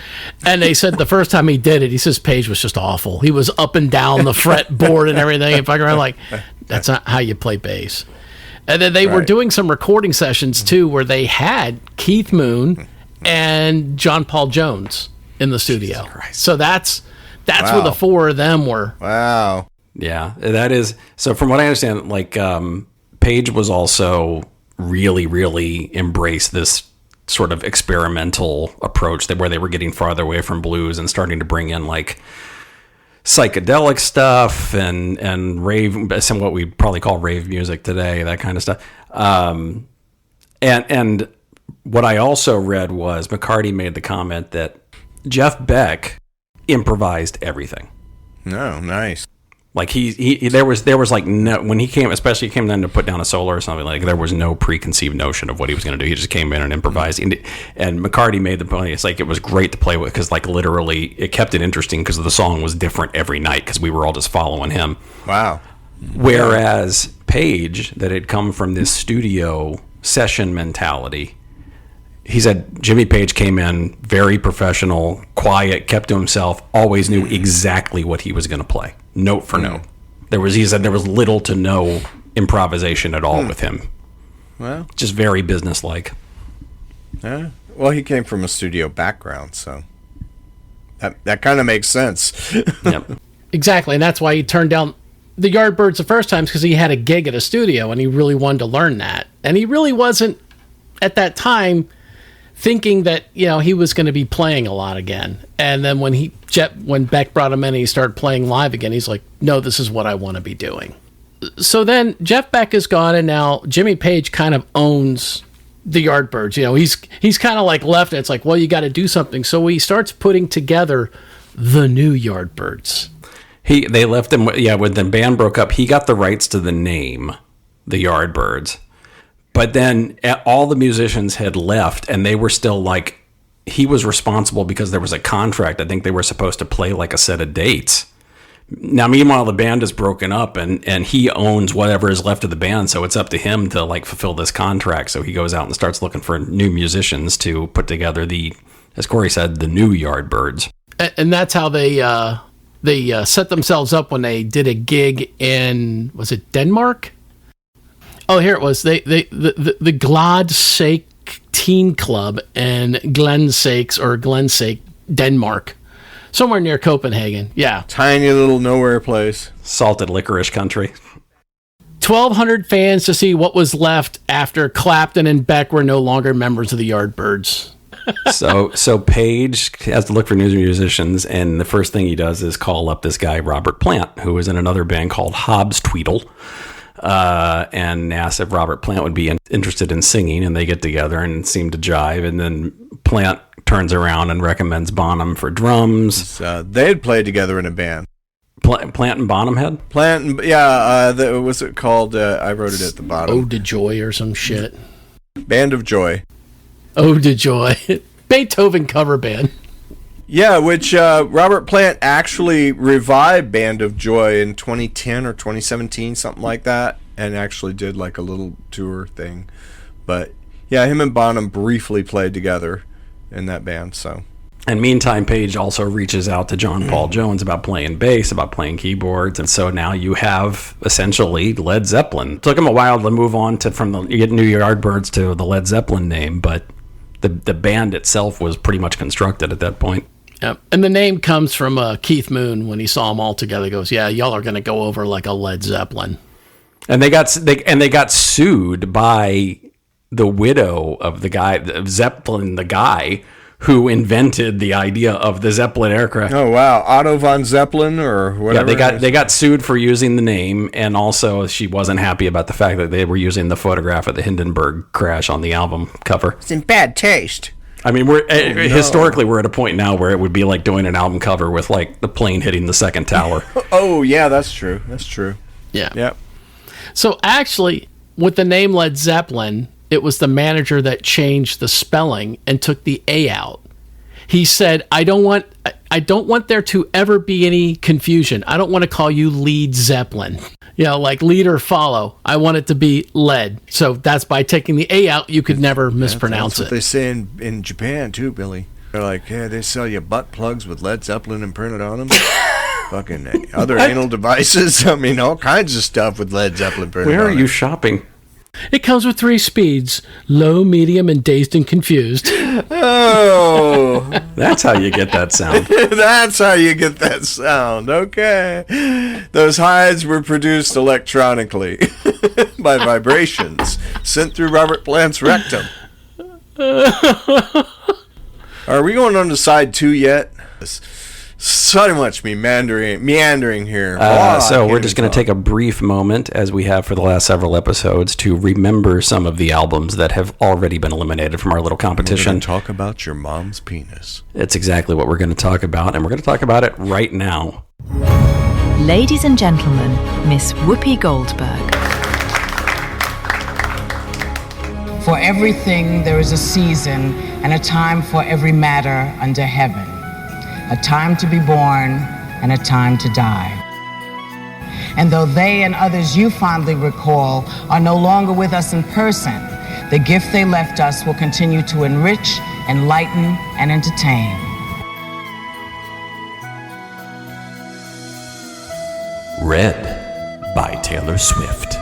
And they said the first time he did it, he says Page was just awful. He was up and down the fretboard and everything. And fucking around, like, that's not how you play bass. And then they were doing some recording sessions, too, where they had Keith Moon and John Paul Jones in the studio. So that's where the 4 of them were. Wow. Yeah, that is. So from what I understand, like, Page was also really embraced this sort of experimental approach where they were getting farther away from blues and starting to bring in like psychedelic stuff and rave, some what we'd probably call rave music today, that kind of stuff. And what I also read was McCarty made the comment that Jeff Beck improvised everything. No, nice. Like there was like no, when he came, especially came then to put down a solo or something, like there was no preconceived notion of what he was going to do. He just came in and improvised. And McCarty made the point. It's like it was great to play with because like literally it kept it interesting because the song was different every night because we were all just following him. Wow. Whereas Page, that had come from this studio session mentality, he said Jimmy Page came in very professional, quiet, kept to himself, always knew exactly what he was going to play, note for note. He said there was little to no improvisation at all with him. Well, just very businesslike. Yeah. Well, he came from a studio background, so that kind of makes sense. Yep. Exactly, and that's why he turned down the Yardbirds the first time, because he had a gig at a studio and he really wanted to learn that. And he really wasn't, at that time, thinking that, he was going to be playing a lot again. And then when Beck brought him in and he started playing live again, he's like, no, this is what I want to be doing. So then Jeff Beck is gone, and now Jimmy Page kind of owns the Yardbirds. He's kind of like left. It's like, well, you got to do something. So he starts putting together the new Yardbirds. They left him, when the band broke up, he got the rights to the name, the Yardbirds. But then all the musicians had left, and they were still like, he was responsible because there was a contract. I think they were supposed to play like a set of dates. Now, meanwhile, the band is broken up, and he owns whatever is left of the band, so it's up to him to like fulfill this contract. So he goes out and starts looking for new musicians to put together as Corey said, the new Yardbirds. And that's how they set themselves up when they did a gig in, was it Denmark? Oh, here it was. The Gladsake Teen Club in Glensake, Denmark. Somewhere near Copenhagen. Yeah. Tiny little nowhere place. Salted licorice country. 1,200 fans to see what was left after Clapton and Beck were no longer members of the Yardbirds. So Page has to look for new musicians, and the first thing he does is call up this guy, Robert Plant, who was in another band called Hobbs Tweedle, and asked if Robert Plant would be interested in singing, and they get together and seem to jive, and then Plant turns around and recommends Bonham for drums. They had played together in a band. Plant and Bonham had? Was it called, I wrote it at the bottom. Ode to Joy or some shit. Band of Joy. Ode to Joy. Beethoven cover band. Yeah, which Robert Plant actually revived Band of Joy in 2010 or 2017, something like that, and actually did like a little tour thing. But yeah, him and Bonham briefly played together in that band. So, and meantime, Page also reaches out to John Paul Jones about playing bass, about playing keyboards, and so now you have essentially Led Zeppelin. It took him a while to move on from the New Yardbirds to the Led Zeppelin name, but the band itself was pretty much constructed at that point. Yep. And the name comes from Keith Moon when he saw them all together. He goes, yeah, y'all are going to go over like a Led Zeppelin. And they got sued by the widow of the guy, Zeppelin, the guy who invented the idea of the Zeppelin aircraft. Oh wow, Otto von Zeppelin or whatever. Yeah, they got sued for using the name, and also she wasn't happy about the fact that they were using the photograph of the Hindenburg crash on the album cover. It's in bad taste. I mean, historically we're at a point now where it would be like doing an album cover with like the plane hitting the second tower. Oh yeah, that's true. Yeah. Yep. So actually, with the name Led Zeppelin, it was the manager that changed the spelling and took the A out. He said, I don't want there to ever be any confusion. I don't want to call you Lead Zeppelin. Like lead or follow. I want it to be Led. So that's by taking the A out, you could never mispronounce that's what they say in Japan too, Billy. They're like, yeah, they sell you butt plugs with Led Zeppelin imprinted on them. Fucking other anal devices. I mean, all kinds of stuff with Led Zeppelin printed on it. Where are you shopping? It comes with 3 speeds: low, medium, and dazed and confused. Oh. That's how you get that sound. That's how you get that sound. Okay. Those hides were produced electronically. by vibrations sent through Robert Plant's rectum. Are we going on to side 2 yet? So much meandering here. So we're just going to take a brief moment, as we have for the last several episodes, to remember some of the albums that have already been eliminated from our little competition. We're going to talk about your mom's penis. It's exactly what we're going to talk about, and we're going to talk about it right now. Ladies and gentlemen, Miss Whoopi Goldberg. For everything there is a season and a time for every matter under heaven. A time to be born and a time to die. And though they and others you fondly recall are no longer with us in person, the gift they left us will continue to enrich, enlighten, and entertain. Red by Taylor Swift.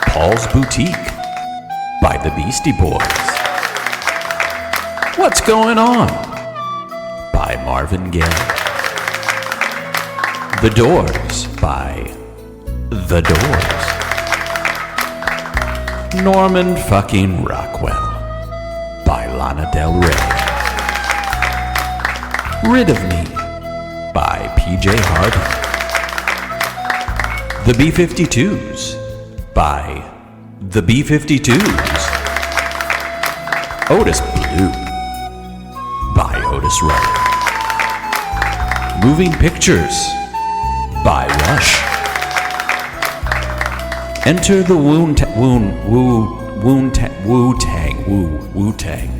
Paul's Boutique by the Beastie Boys. What's Going On by Marvin Gaye. The Doors by The Doors. Norman fucking Rockwell by Lana Del Rey. Rid of Me by PJ Harvey. The B-52s by The B-52s. Otis Blue by Otis Redding. Moving Pictures by Rush. Enter the Wu-Tang.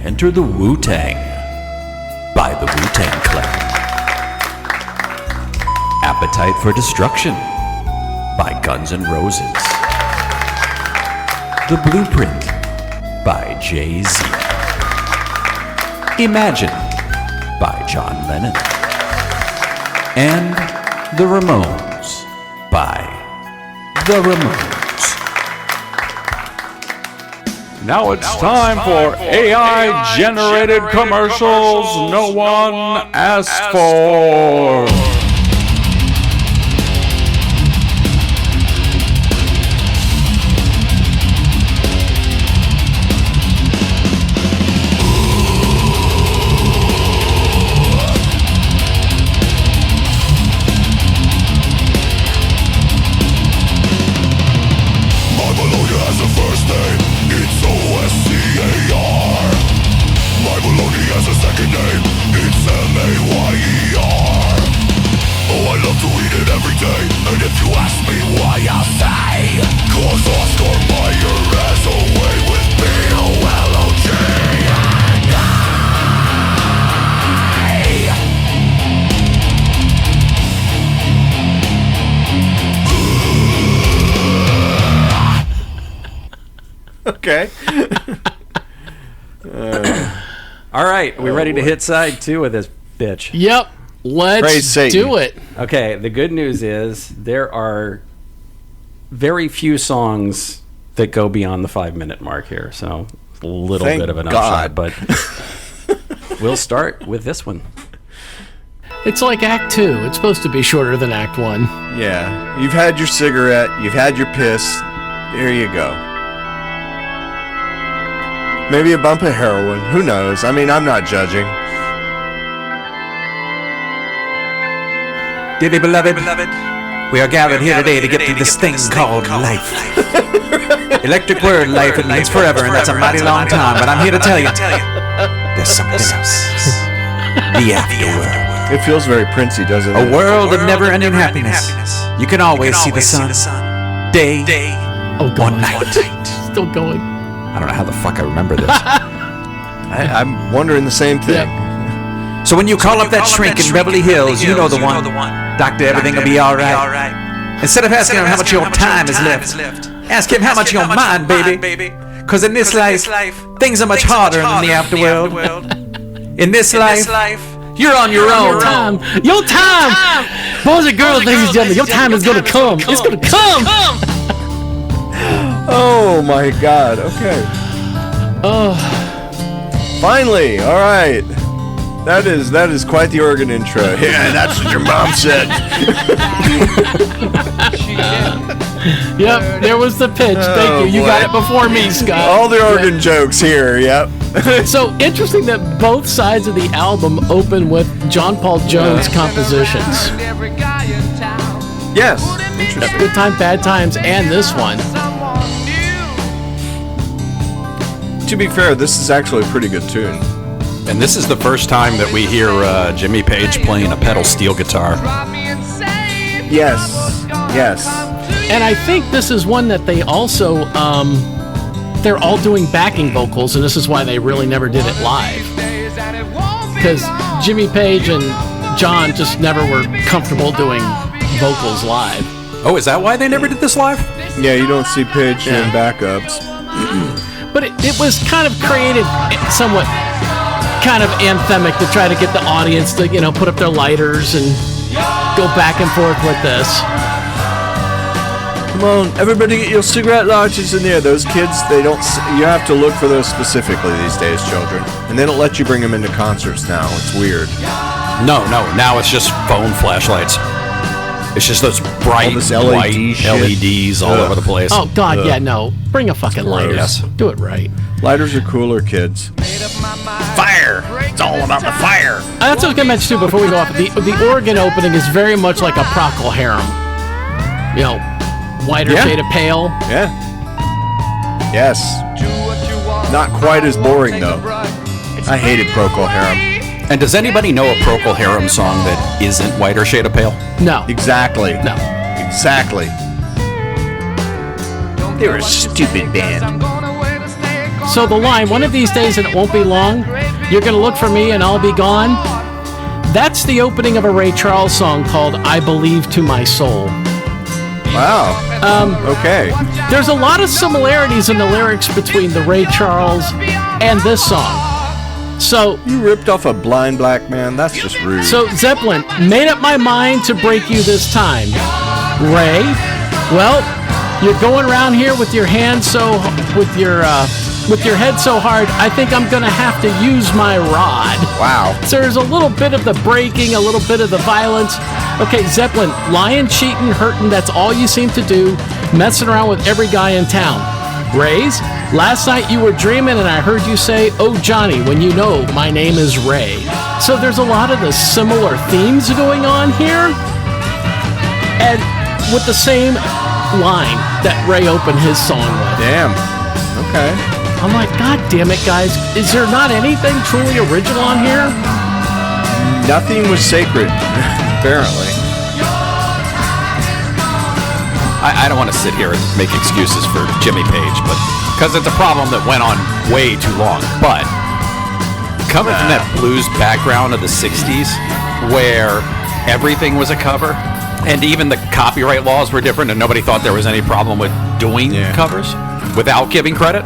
Enter the Wu-Tang by the Wu-Tang Clan. Appetite for Destruction by Guns N' Roses. The Blueprint by Jay-Z. Imagine by John Lennon. And The Ramones by The Ramones. Now it's time for AI-generated commercials no one asked for. Okay. All right, we ready to hit side 2 of this bitch? Yep. Let's do it. Okay, the good news is there are very few songs that go beyond the 5-minute mark here, so a little Thank bit of an God. upside, but we'll start with this one. It's like Act 2. It's supposed to be shorter than Act 1. Yeah. You've had your cigarette. You've had your piss. There you go. Maybe a bump of heroin. Who knows? I mean, I'm not judging. Dearly beloved, we are gathered here today to get through this thing called life. Electric word, life, it means forever, and that's a mighty long time. But I'm here to tell you, there's something else. The afterworld. It feels very Princey, doesn't it? A world of never-ending happiness. You can always see the sun, day, or night. Still going. I don't know how the fuck I remember this. I'm wondering the same thing. Yep. So when you call up that shrink in Beverly Hills, you know the one. Doctor, everything will be all right. Instead of asking him how much your time is left, ask him how much your mind, baby. Because in this life, things are much harder than the afterworld. In this life, you're on your own. Your time. Boys and girls, ladies and gentlemen, your time is going to come. It's going to come. Oh my God. Okay. Oh. Finally. All right. That is quite the organ intro. Yeah, that's what your mom said. Yep, there was the pitch. Thank you. You got it before me, Scott. All the organ jokes here, yep. So interesting that both sides of the album open with John Paul Jones compositions. Yes. Interesting. Good Time, Bad Times, and this one. To be fair, this is actually a pretty good tune. And this is the first time that we hear Jimmy Page playing a pedal steel guitar. Yes. Yes. And I think this is one that they also, they're all doing backing vocals, and this is why they really never did it live. Because Jimmy Page and John just never were comfortable doing vocals live. Oh, is that why they never did this live? Yeah, you don't see Page doing backups. But it was kind of created somewhat kind of anthemic to try to get the audience to, put up their lighters and go back and forth with this. Come on, everybody get your cigarette lighters in there. Those kids, you have to look for those specifically these days, children. And they don't let you bring them into concerts now. It's weird. No, now it's just phone flashlights. It's just those bright white LEDs all over the place. Oh, God, yeah, no. Bring a fucking lighter. Yes. Do it right. Lighters are cooler, kids. Fire! It's all about the fire. That's what I was going to mention, too, before we go off. The organ opening is very much like a Procol Harum. Whiter shade of pale. Yeah. Yes. Not quite as boring, though. I hated Procol Harum. And does anybody know a Procol Harum song that isn't Whiter Shade of Pale? No. Exactly. No. Exactly. They're a stupid band. So the line, one of these days and it won't be long, you're going to look for me and I'll be gone. That's the opening of a Ray Charles song called I Believe to My Soul. Wow. Okay. There's a lot of similarities in the lyrics between the Ray Charles and this song. So you ripped off a blind black man? That's just rude. So Zeppelin, made up my mind to break you this time. Ray, well, you're going around here with your hand with your head so hard, I think I'm gonna have to use my rod. Wow. So there's a little bit of the breaking, a little bit of the violence. Okay, Zeppelin, lying, cheating, hurting, that's all you seem to do, messing around with every guy in town. Rays, last night you were dreaming and I heard you say, oh Johnny, when you know my name is Ray. So there's a lot of the similar themes going on here, and with the same line that Ray opened his song with. Damn. Okay. I'm like, God damn it, guys. Is there not anything truly original on here? Nothing was sacred, apparently. I don't want to sit here and make excuses for Jimmy Page, but because it's a problem that went on way too long. But coming from that blues background of the 60s, where everything was a cover, and even the copyright laws were different, and nobody thought there was any problem with doing covers without giving credit.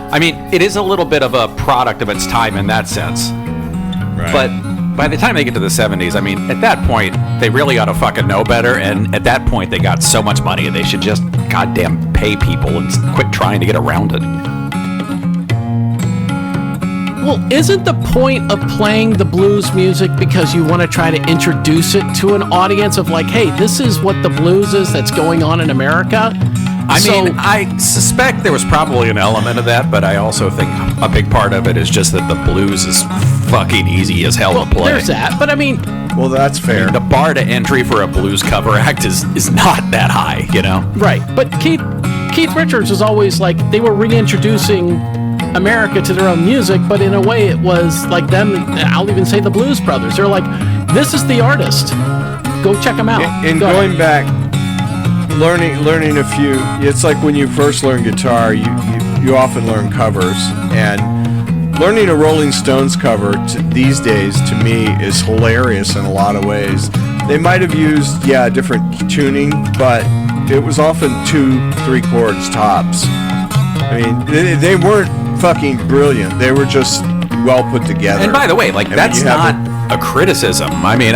I mean, it is a little bit of a product of its time in that sense. Right. But by the time they get to the 70s, I mean, at that point, they really ought to fucking know better. And at that point, they got so much money, and they should just goddamn pay people and quit trying to get around it. Well, isn't the point of playing the blues music because you want to try to introduce it to an audience of like, hey, this is what the blues is that's going on in America? I mean, I suspect there was probably an element of that, but I also think a big part of it is just that the blues is fucking easy as hell to play. There's that, but I mean... Well, that's fair. I mean, the bar to entry for a blues cover act is not that high, you know? Right, but Keith Richards was always like, they were reintroducing America to their own music, but in a way it was like them, I'll even say the Blues Brothers. They're like, this is the artist. Go check them out. And going back... Learning a few. It's like when you first learn guitar, you often learn covers, and learning a Rolling Stones cover these days to me is hilarious in a lot of ways. They might have used different tuning, but it was often 2-3 chords tops. I mean, they weren't fucking brilliant. They were just well put together. And by the way, like that's not a criticism. I mean,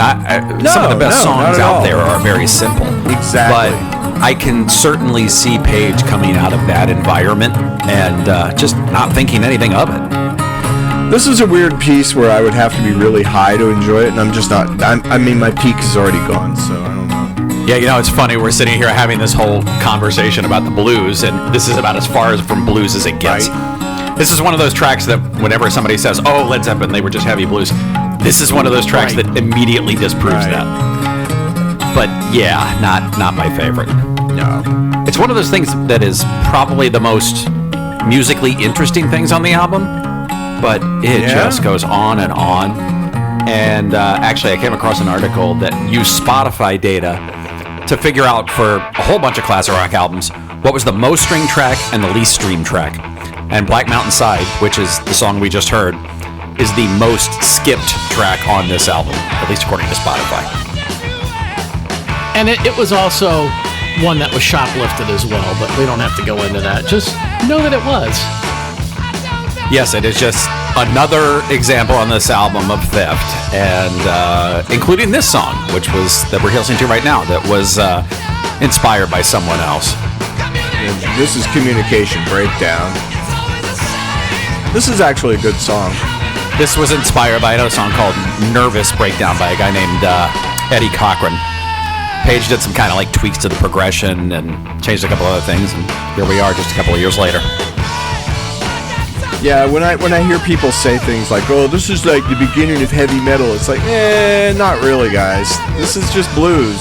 some of the best songs out there are very simple. Exactly. But I can certainly see Page coming out of that environment and just not thinking anything of it. This is a weird piece where I would have to be really high to enjoy it, and I'm just not. I mean, my peak is already gone, so I don't know. Yeah, you know, it's funny. We're sitting here having this whole conversation about the blues, and this is about as far as from blues as it gets. Right. This is one of those tracks that whenever somebody says, oh, Led Zeppelin, they were just heavy blues, this is one of those tracks that immediately disproves that. But yeah, not my favorite. No. It's one of those things that is probably the most musically interesting things on the album, but it just goes on and on. And actually, I came across an article that used Spotify data to figure out for a whole bunch of classic rock albums what was the most streamed track and the least streamed track. And Black Mountain Side, which is the song we just heard, is the most skipped track on this album, at least according to Spotify. And it was also one that was shoplifted as well, but we don't have to go into that. Just know that it was. Yes, it is just another example on this album of theft, and including this song, which was that we're listening to right now, that was inspired by someone else. And this is Communication Breakdown. This is actually a good song. This was inspired by another song called Nervous Breakdown by a guy named Eddie Cochran. Page did some kind of like tweaks to the progression and changed a couple other things, and here we are just a couple of years later. Yeah, when I hear people say things like, oh, this is like the beginning of heavy metal, it's like, not really, guys. This is just blues.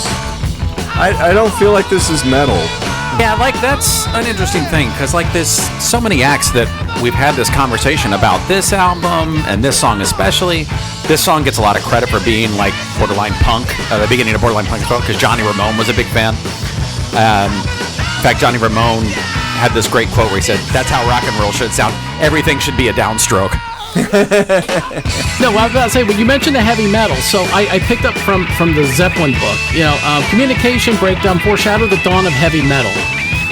I don't feel like this is metal. Yeah, like that's an interesting thing, because like there's so many acts that we've had this conversation about this album and this song especially. This song gets a lot of credit for being like borderline punk, the beginning of borderline punk as well, because Johnny Ramone was a big fan. In fact, Johnny Ramone had this great quote where he said, "That's how rock and roll should sound. Everything should be a downstroke." No, I was about to say, but you mentioned the heavy metal, so I picked up from the Zeppelin book. Communication Breakdown foreshadowed the dawn of heavy metal.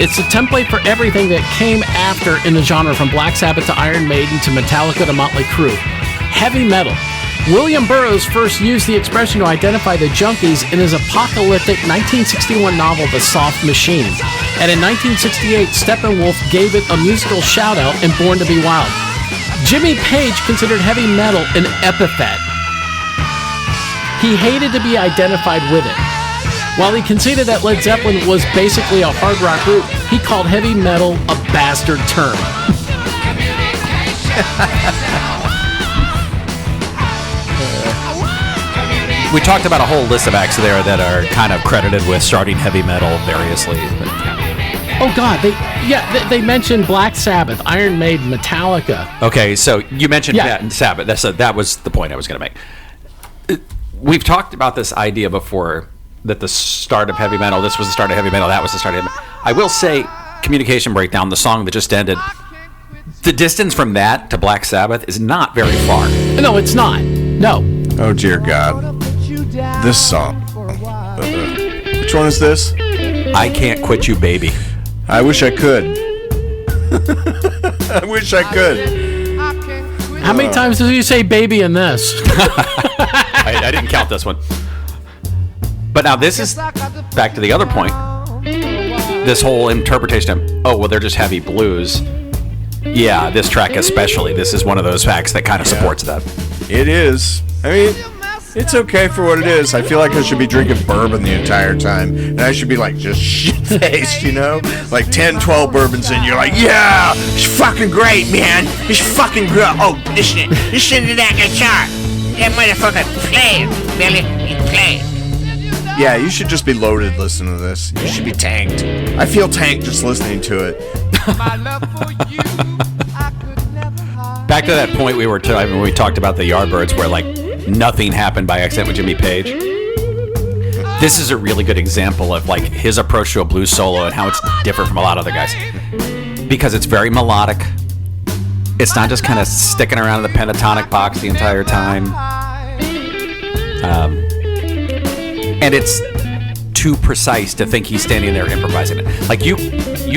It's a template for everything that came after in the genre, from Black Sabbath to Iron Maiden to Metallica to Motley Crue. Heavy metal. William Burroughs first used the expression to identify the Junkies in his apocalyptic 1961 novel The Soft Machine. And in 1968, Steppenwolf gave it a musical shout-out in Born to Be Wild. Jimmy Page considered heavy metal an epithet. He hated to be identified with it. While he conceded that Led Zeppelin was basically a hard rock group, he called heavy metal a bastard term. We talked about a whole list of acts there that are kind of credited with starting heavy metal variously. Oh God, they mentioned Black Sabbath, Iron Maiden, Metallica. Okay, so you mentioned Sabbath. That was the point I was going to make. We've talked about this idea before, that the start of heavy metal, this was the start of heavy metal, that was the start of heavy metal. I will say, Communication Breakdown, the song that just ended, the distance from that to Black Sabbath is not very far. No, it's not. No. Oh, dear God. This song. Which one is this? I Can't Quit You, Baby. I wish I could. I wish I could. How many times did you say baby in this? I didn't count this one. But now this is back to the other point. This whole interpretation of, oh, well, they're just heavy blues. Yeah, this track especially. This is one of those facts that kind of supports that. It is. I mean, it's okay for what it is. I feel like I should be drinking bourbon the entire time. And I should be like just shit-faced, you know? Like 10, 12 bourbons in, you're like, yeah, it's fucking great, man. It's fucking great. Oh, listen to that guitar. That motherfucker playing, Billy. He's playing. Yeah, you should just be loaded listening to this. You should be tanked. I feel tanked just listening to it. Back to that point we were when we talked about the Yardbirds, where like nothing happened by accident with Jimmy Page. This is a really good example of like his approach to a blues solo and how it's different from a lot of other guys, because it's very melodic. It's not just kind of sticking around in the pentatonic box the entire time. And it's too precise to think he's standing there improvising it. Like you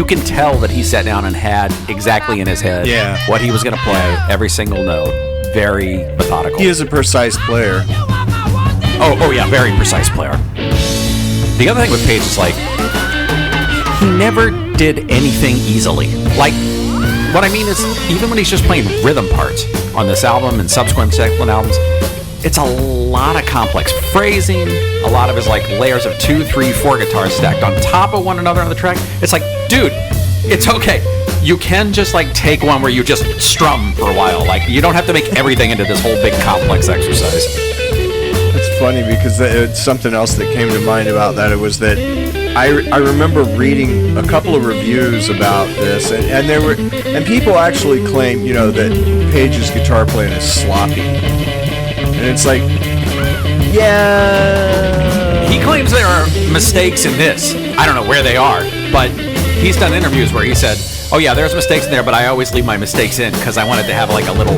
can tell that he sat down and had exactly in his head what he was going to play, every single note. Very methodical. He is a precise player. Oh yeah, very precise player. The other thing with Page is like, he never did anything easily. Like, what I mean is, even when he's just playing rhythm parts on this album and subsequent albums, it's a lot of complex phrasing. A lot of his like layers of 2, 3, 4 guitars stacked on top of one another on the track. It's like, dude, it's okay. You can just like take one where you just strum for a while. Like you don't have to make everything into this whole big complex exercise. It's funny because it's something else that came to mind about that. It was that I remember reading a couple of reviews about this, and people actually claim, you know, that Page's guitar playing is sloppy, and it's like, yeah. He claims there are mistakes in this. I don't know where they are, but he's done interviews where he said, "Oh yeah, there's mistakes in there, but I always leave my mistakes in because I wanted to have like a little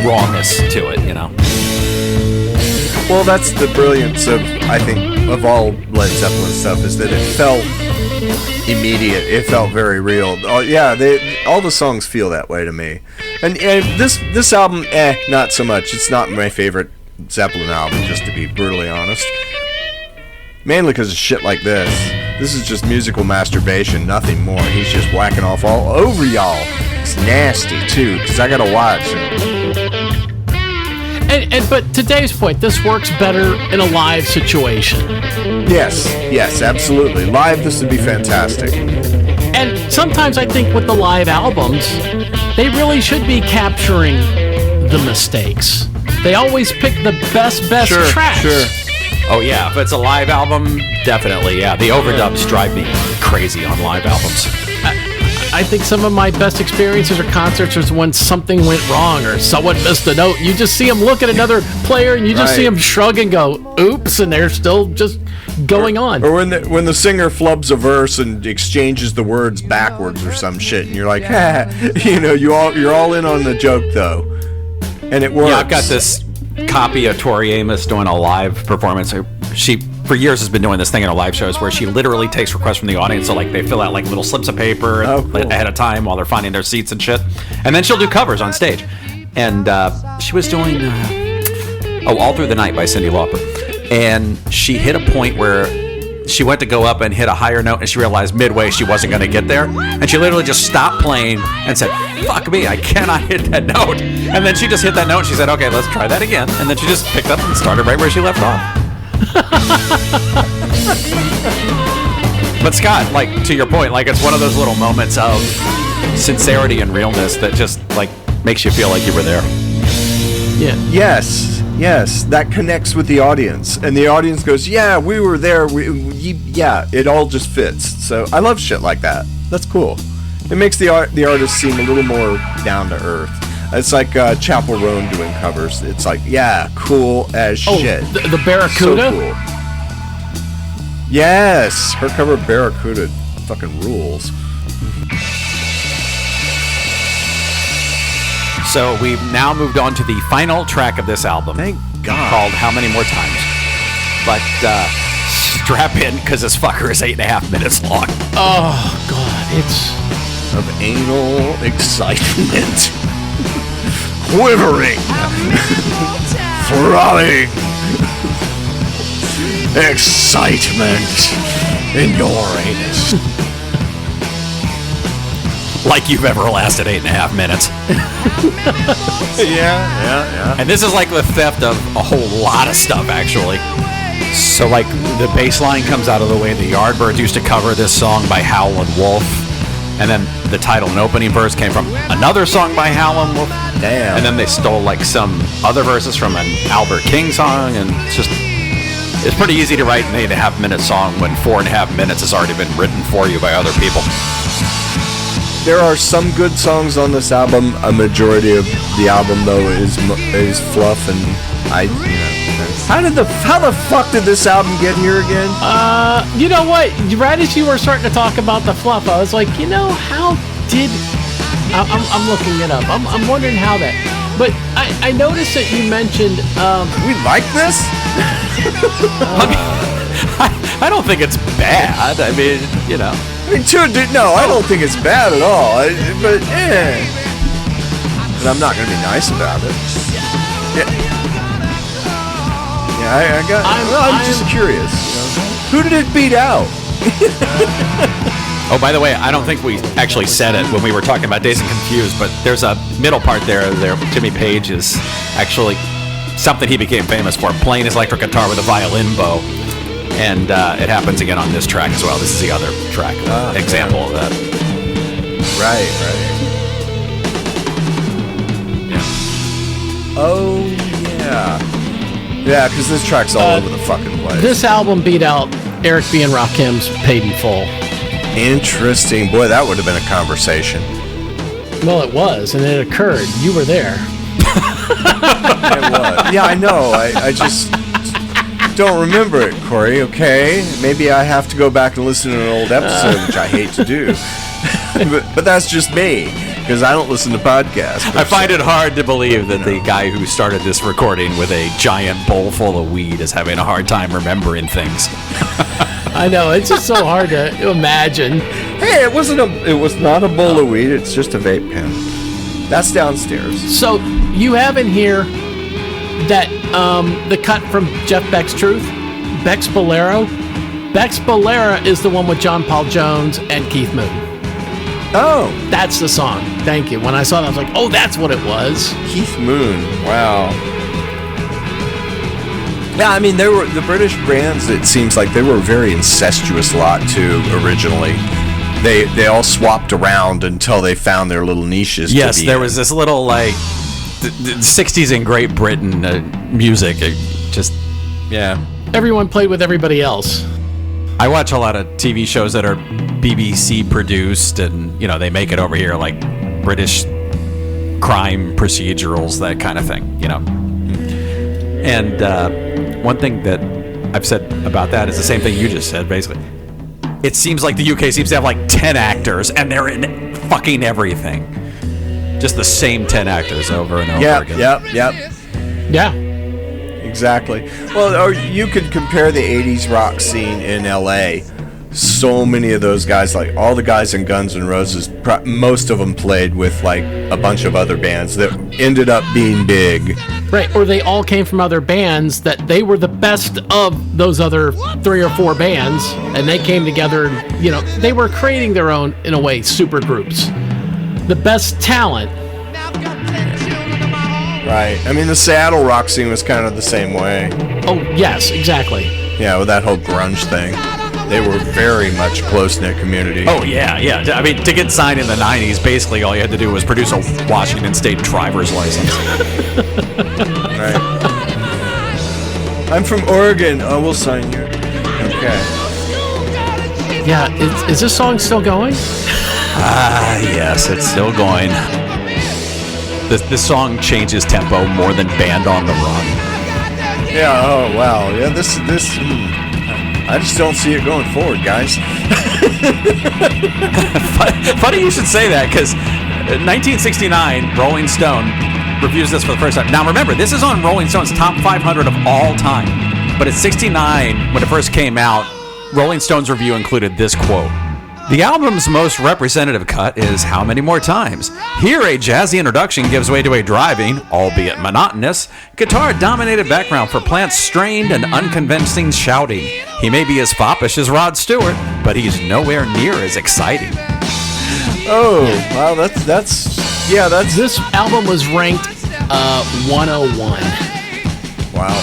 rawness to it, you know." Well, that's the brilliance of, I think, of all Led Zeppelin stuff, is that it felt immediate. It felt very real. Oh, yeah, all the songs feel that way to me. And this album, not so much. It's not my favorite Zeppelin album, just to be brutally honest. Mainly because of shit like this. This is just musical masturbation, nothing more. He's just whacking off all over y'all. It's nasty, too, because I gotta watch it. But to Dave's point, this works better in a live situation. Yes, absolutely. Live, this would be fantastic. And sometimes I think with the live albums, they really should be capturing the mistakes. They always pick the best tracks. Sure. Oh yeah, if it's a live album, definitely, yeah. The overdubs drive me crazy on live albums. I think some of my best experiences or concerts is when something went wrong or someone missed a note. You just see them look at another player and you just see them shrug and go, oops, and they're still just going on. Or when the singer flubs a verse and exchanges the words backwards or some shit, and you're like, you know, you're all in on the joke though, and it works. Yeah, I've got this copy of Tori Amos doing a live performance. She for years has been doing this thing in her live shows where she literally takes requests from the audience. So like they fill out like little slips of paper ahead of time while they're finding their seats and shit, and then she'll do covers on stage. And she was doing All Through the Night by Cyndi Lauper, and she hit a point where she went to go up and hit a higher note, and she realized midway she wasn't going to get there, and she literally just stopped playing and said, "Fuck me, I cannot hit that note." And then she just hit that note and she said, "Okay, let's try that again." And then she just picked up and started right where she left off. But Scott, like to your point, like it's one of those little moments of sincerity and realness that just like makes you feel like you were there. Yeah. Yes, that connects with the audience, and the audience goes, "Yeah, we were there." Yeah, it all just fits. So I love shit like that. That's cool. It makes the artist seem a little more down to earth. It's like Chapel Roan doing covers. It's like, yeah, cool as shit. The Barracuda? So cool. Yes, her cover of Barracuda fucking rules. So we've now moved on to the final track of this album. Thank God. Called How Many More Times? But strap in, because this fucker is 8.5 minutes long. Oh, God, it's... Of anal excitement. Quivering. Throbbing. Excitement in your anus. Like you've ever lasted 8.5 minutes. Yeah. And this is like the theft of a whole lot of stuff, actually. So, like, the bass line comes out of the way. The Yardbirds used to cover this song by Howlin' Wolf. And then the title and opening verse came from another song by Howlin' Wolf. Damn. And then they stole, like, some other verses from an Albert King song. And it's pretty easy to write an 8.5 minute song when 4.5 minutes has already been written for you by other people. There are some good songs on this album. A majority of the album, though, is fluff, and how the fuck did this album get here again? You know what? Right as you were starting to talk about the fluff, I was like, you know, how did... I'm looking it up. I'm wondering how that... But I noticed that you mentioned... We like this? I don't think it's bad. I mean, you know... No, I don't think it's bad at all. But I'm not going to be nice about it. I'm just curious. You know? Who did it beat out? Oh, by the way, I don't think we actually said it when we were talking about Dazed and Confused, but there's a middle part there. Jimmy Page is actually something he became famous for, playing his electric guitar with a violin bow. And it happens again on this track as well. This is the other track example of that. Right. Yeah. Oh, yeah. Yeah, because this track's all over the fucking place. This album beat out Eric B. and Rakim's Paid in Full. Interesting. Boy, that would have been a conversation. Well, it was, and it occurred. You were there. It was. Yeah, I know. I just don't remember it, Corey, okay? Maybe I have to go back and listen to an old episode, which I hate to do. but that's just me, because I don't listen to podcasts. I find it hard to believe that the guy who started this recording with a giant bowl full of weed is having a hard time remembering things. I know, it's just so hard to imagine. Hey, it was not a bowl of weed, it's just a vape pen. That's downstairs. So you have in here that the cut from Jeff Beck's Truth, Beck's Bolero. Beck's Bolero is the one with John Paul Jones and Keith Moon. Oh, that's the song. Thank you. When I saw that, I was like, oh, that's what it was. Keith Moon. Wow. Yeah, I mean, they were the British bands. It seems like they were a very incestuous lot too. Originally, they all swapped around until they found their little niches. Yes, there was this little the 60s in Great Britain music. Yeah. Everyone played with everybody else. I watch a lot of TV shows that are BBC produced, and they make it over here like British crime procedurals, that kind of thing. And one thing that I've said about that is the same thing you just said, basically. It seems like the UK seems to have like 10 actors, and they're in fucking everything. Just the same 10 actors over and over again. Yep. Yeah. Exactly. Well, or you could compare the 80s rock scene in LA. So many of those guys, like all the guys in Guns N' Roses, most of them played with like a bunch of other bands that ended up being big. Right, or they all came from other bands that they were the best of those other 3 or 4 bands, and they came together and, they were creating their own, in a way, super groups. The best talent. Right. I mean, the Seattle rock scene was kind of the same way. Oh, yes, exactly. Yeah, with that whole grunge thing. They were very much close-knit community. Oh, yeah. I mean, to get signed in the 90s, basically all you had to do was produce a Washington State driver's license. Right. I'm from Oregon. Oh, we'll sign you. Okay. Yeah, is this song still going? Yes, it's still going. This song changes tempo more than Band on the Run. Yeah, oh, wow. Yeah, this I just don't see it going forward, guys. Funny you should say that, because 1969, Rolling Stone reviews this for the first time. Now remember, this is on Rolling Stone's top 500 of all time. But at 69, when it first came out, Rolling Stone's review included this quote. The album's most representative cut is How Many More Times. Here, a jazzy introduction gives way to a driving, albeit monotonous, guitar-dominated background for Plant's strained and unconvincing shouting. He may be as foppish as Rod Stewart, but he's nowhere near as exciting. Oh, wow, that's This album was ranked 101. Wow.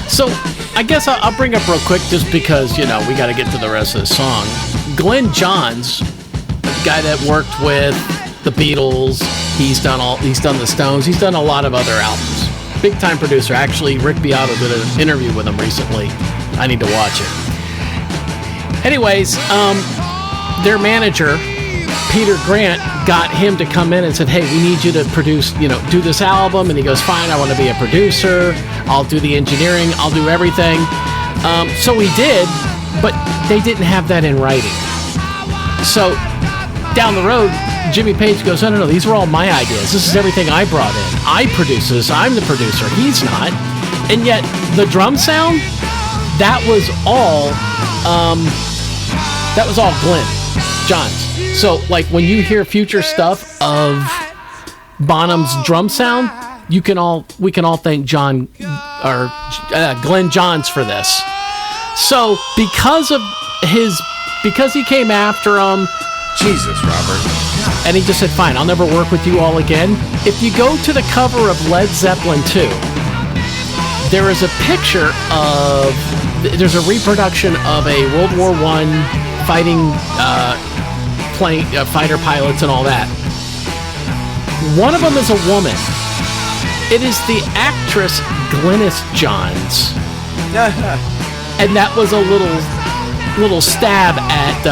So, I guess I'll bring up real quick, just because, we got to get to the rest of the song. Glenn Johns, the guy that worked with the Beatles, he's done the Stones, he's done a lot of other albums. Big time producer. Actually, Rick Beato did an interview with him recently. I need to watch it. Anyways, their manager, Peter Grant, got him to come in and said, hey, we need you to produce, do this album. And he goes, fine, I want to be a producer. I'll do the engineering. I'll do everything. So he did, but they didn't have that in writing. So down the road, Jimmy Page goes, no, these were all my ideas. This is everything I brought in. I produce this. I'm the producer. He's not. And yet the drum sound, that was all Glenn Johns. So like when you hear future stuff of Bonham's drum sound, we can all thank Glenn Johns for this. So because he came after him, Jesus, Robert, and he just said, fine, I'll never work with you all again. If you go to the cover of Led Zeppelin 2, there is a picture of, there's a reproduction of a World War I fighting plane, fighter pilots and all that. One of them is a woman. It is the actress Glynis Johns. And that was a little stab at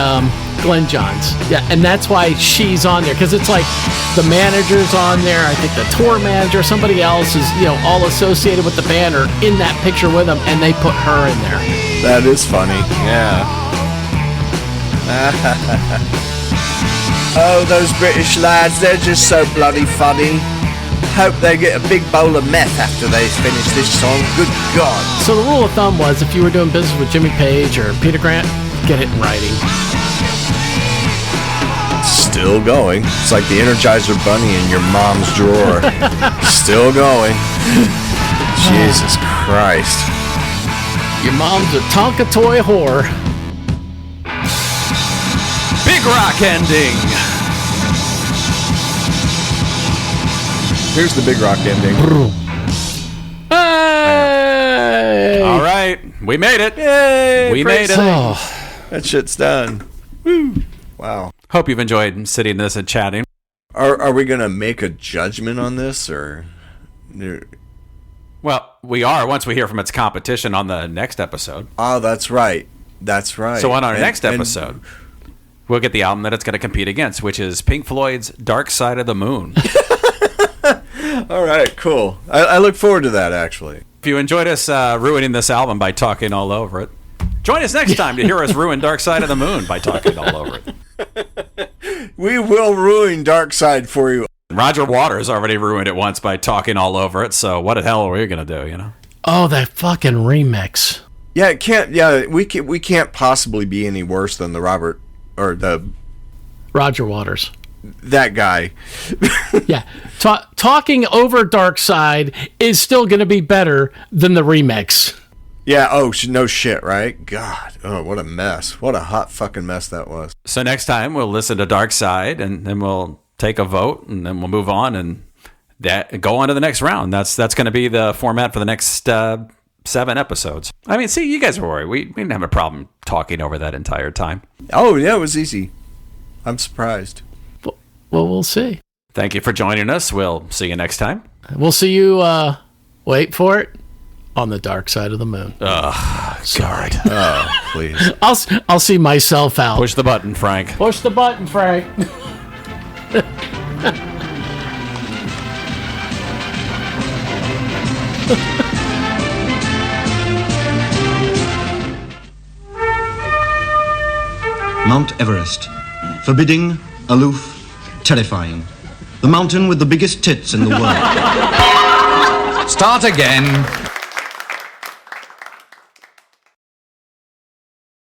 Glenn Johns. Yeah, and that's why she's on there, because it's like the manager's on there. I think the tour manager, somebody else is, all associated with the band or in that picture with them, and they put her in there. That is funny. Yeah. Oh, those British lads, they're just so bloody funny. Hope they get a big bowl of meth after they finish this song. Good God. So the rule of thumb was, if you were doing business with Jimmy Page or Peter Grant, get it in writing. Still going. It's like the Energizer Bunny in your mom's drawer. Still going. Jesus Christ. Your mom's a Tonka toy whore. Big rock ending. Here's the big rock ending. Hey! All right, we made it. Yay! We made it. Oh. That shit's done. Woo. Wow. Hope you've enjoyed sitting this and chatting. Are we gonna make a judgment on this, or? Well, we are once we hear from its competition on the next episode. Oh, that's right. That's right. So on our next episode, we'll get the album that it's going to compete against, which is Pink Floyd's Dark Side of the Moon. All right, cool. I look forward to that, actually. If you enjoyed us ruining this album by talking all over it, join us next time to hear us ruin Dark Side of the Moon by talking all over it. We will ruin Dark Side for you. Roger Waters already ruined it once by talking all over it, so what the hell are we going to do, Oh, that fucking remix. Yeah, it can't. Yeah, we can't possibly be any worse than the Roger Waters. That guy. Yeah, talking over Dark Side is still going to be better than the remix. Yeah. Oh, no shit, right? God. Oh, what a mess. What a hot fucking mess that was. So next time we'll listen to Dark Side, and then we'll take a vote, and then we'll move on and go on to the next round. That's going to be the format for the next 7 episodes. I mean, see, you guys were worried. We didn't have a problem talking over that entire time. Oh, yeah, it was easy. I'm surprised. Well, we'll see. Thank you for joining us. We'll see you next time. We'll see you, wait for it, on the Dark Side of the Moon. Sorry. Oh, please. I'll see myself out. Push the button, Frank. Push the button, Frank. Mount Everest. Forbidding, aloof, terrifying. The mountain with the biggest tits in the world. Start again.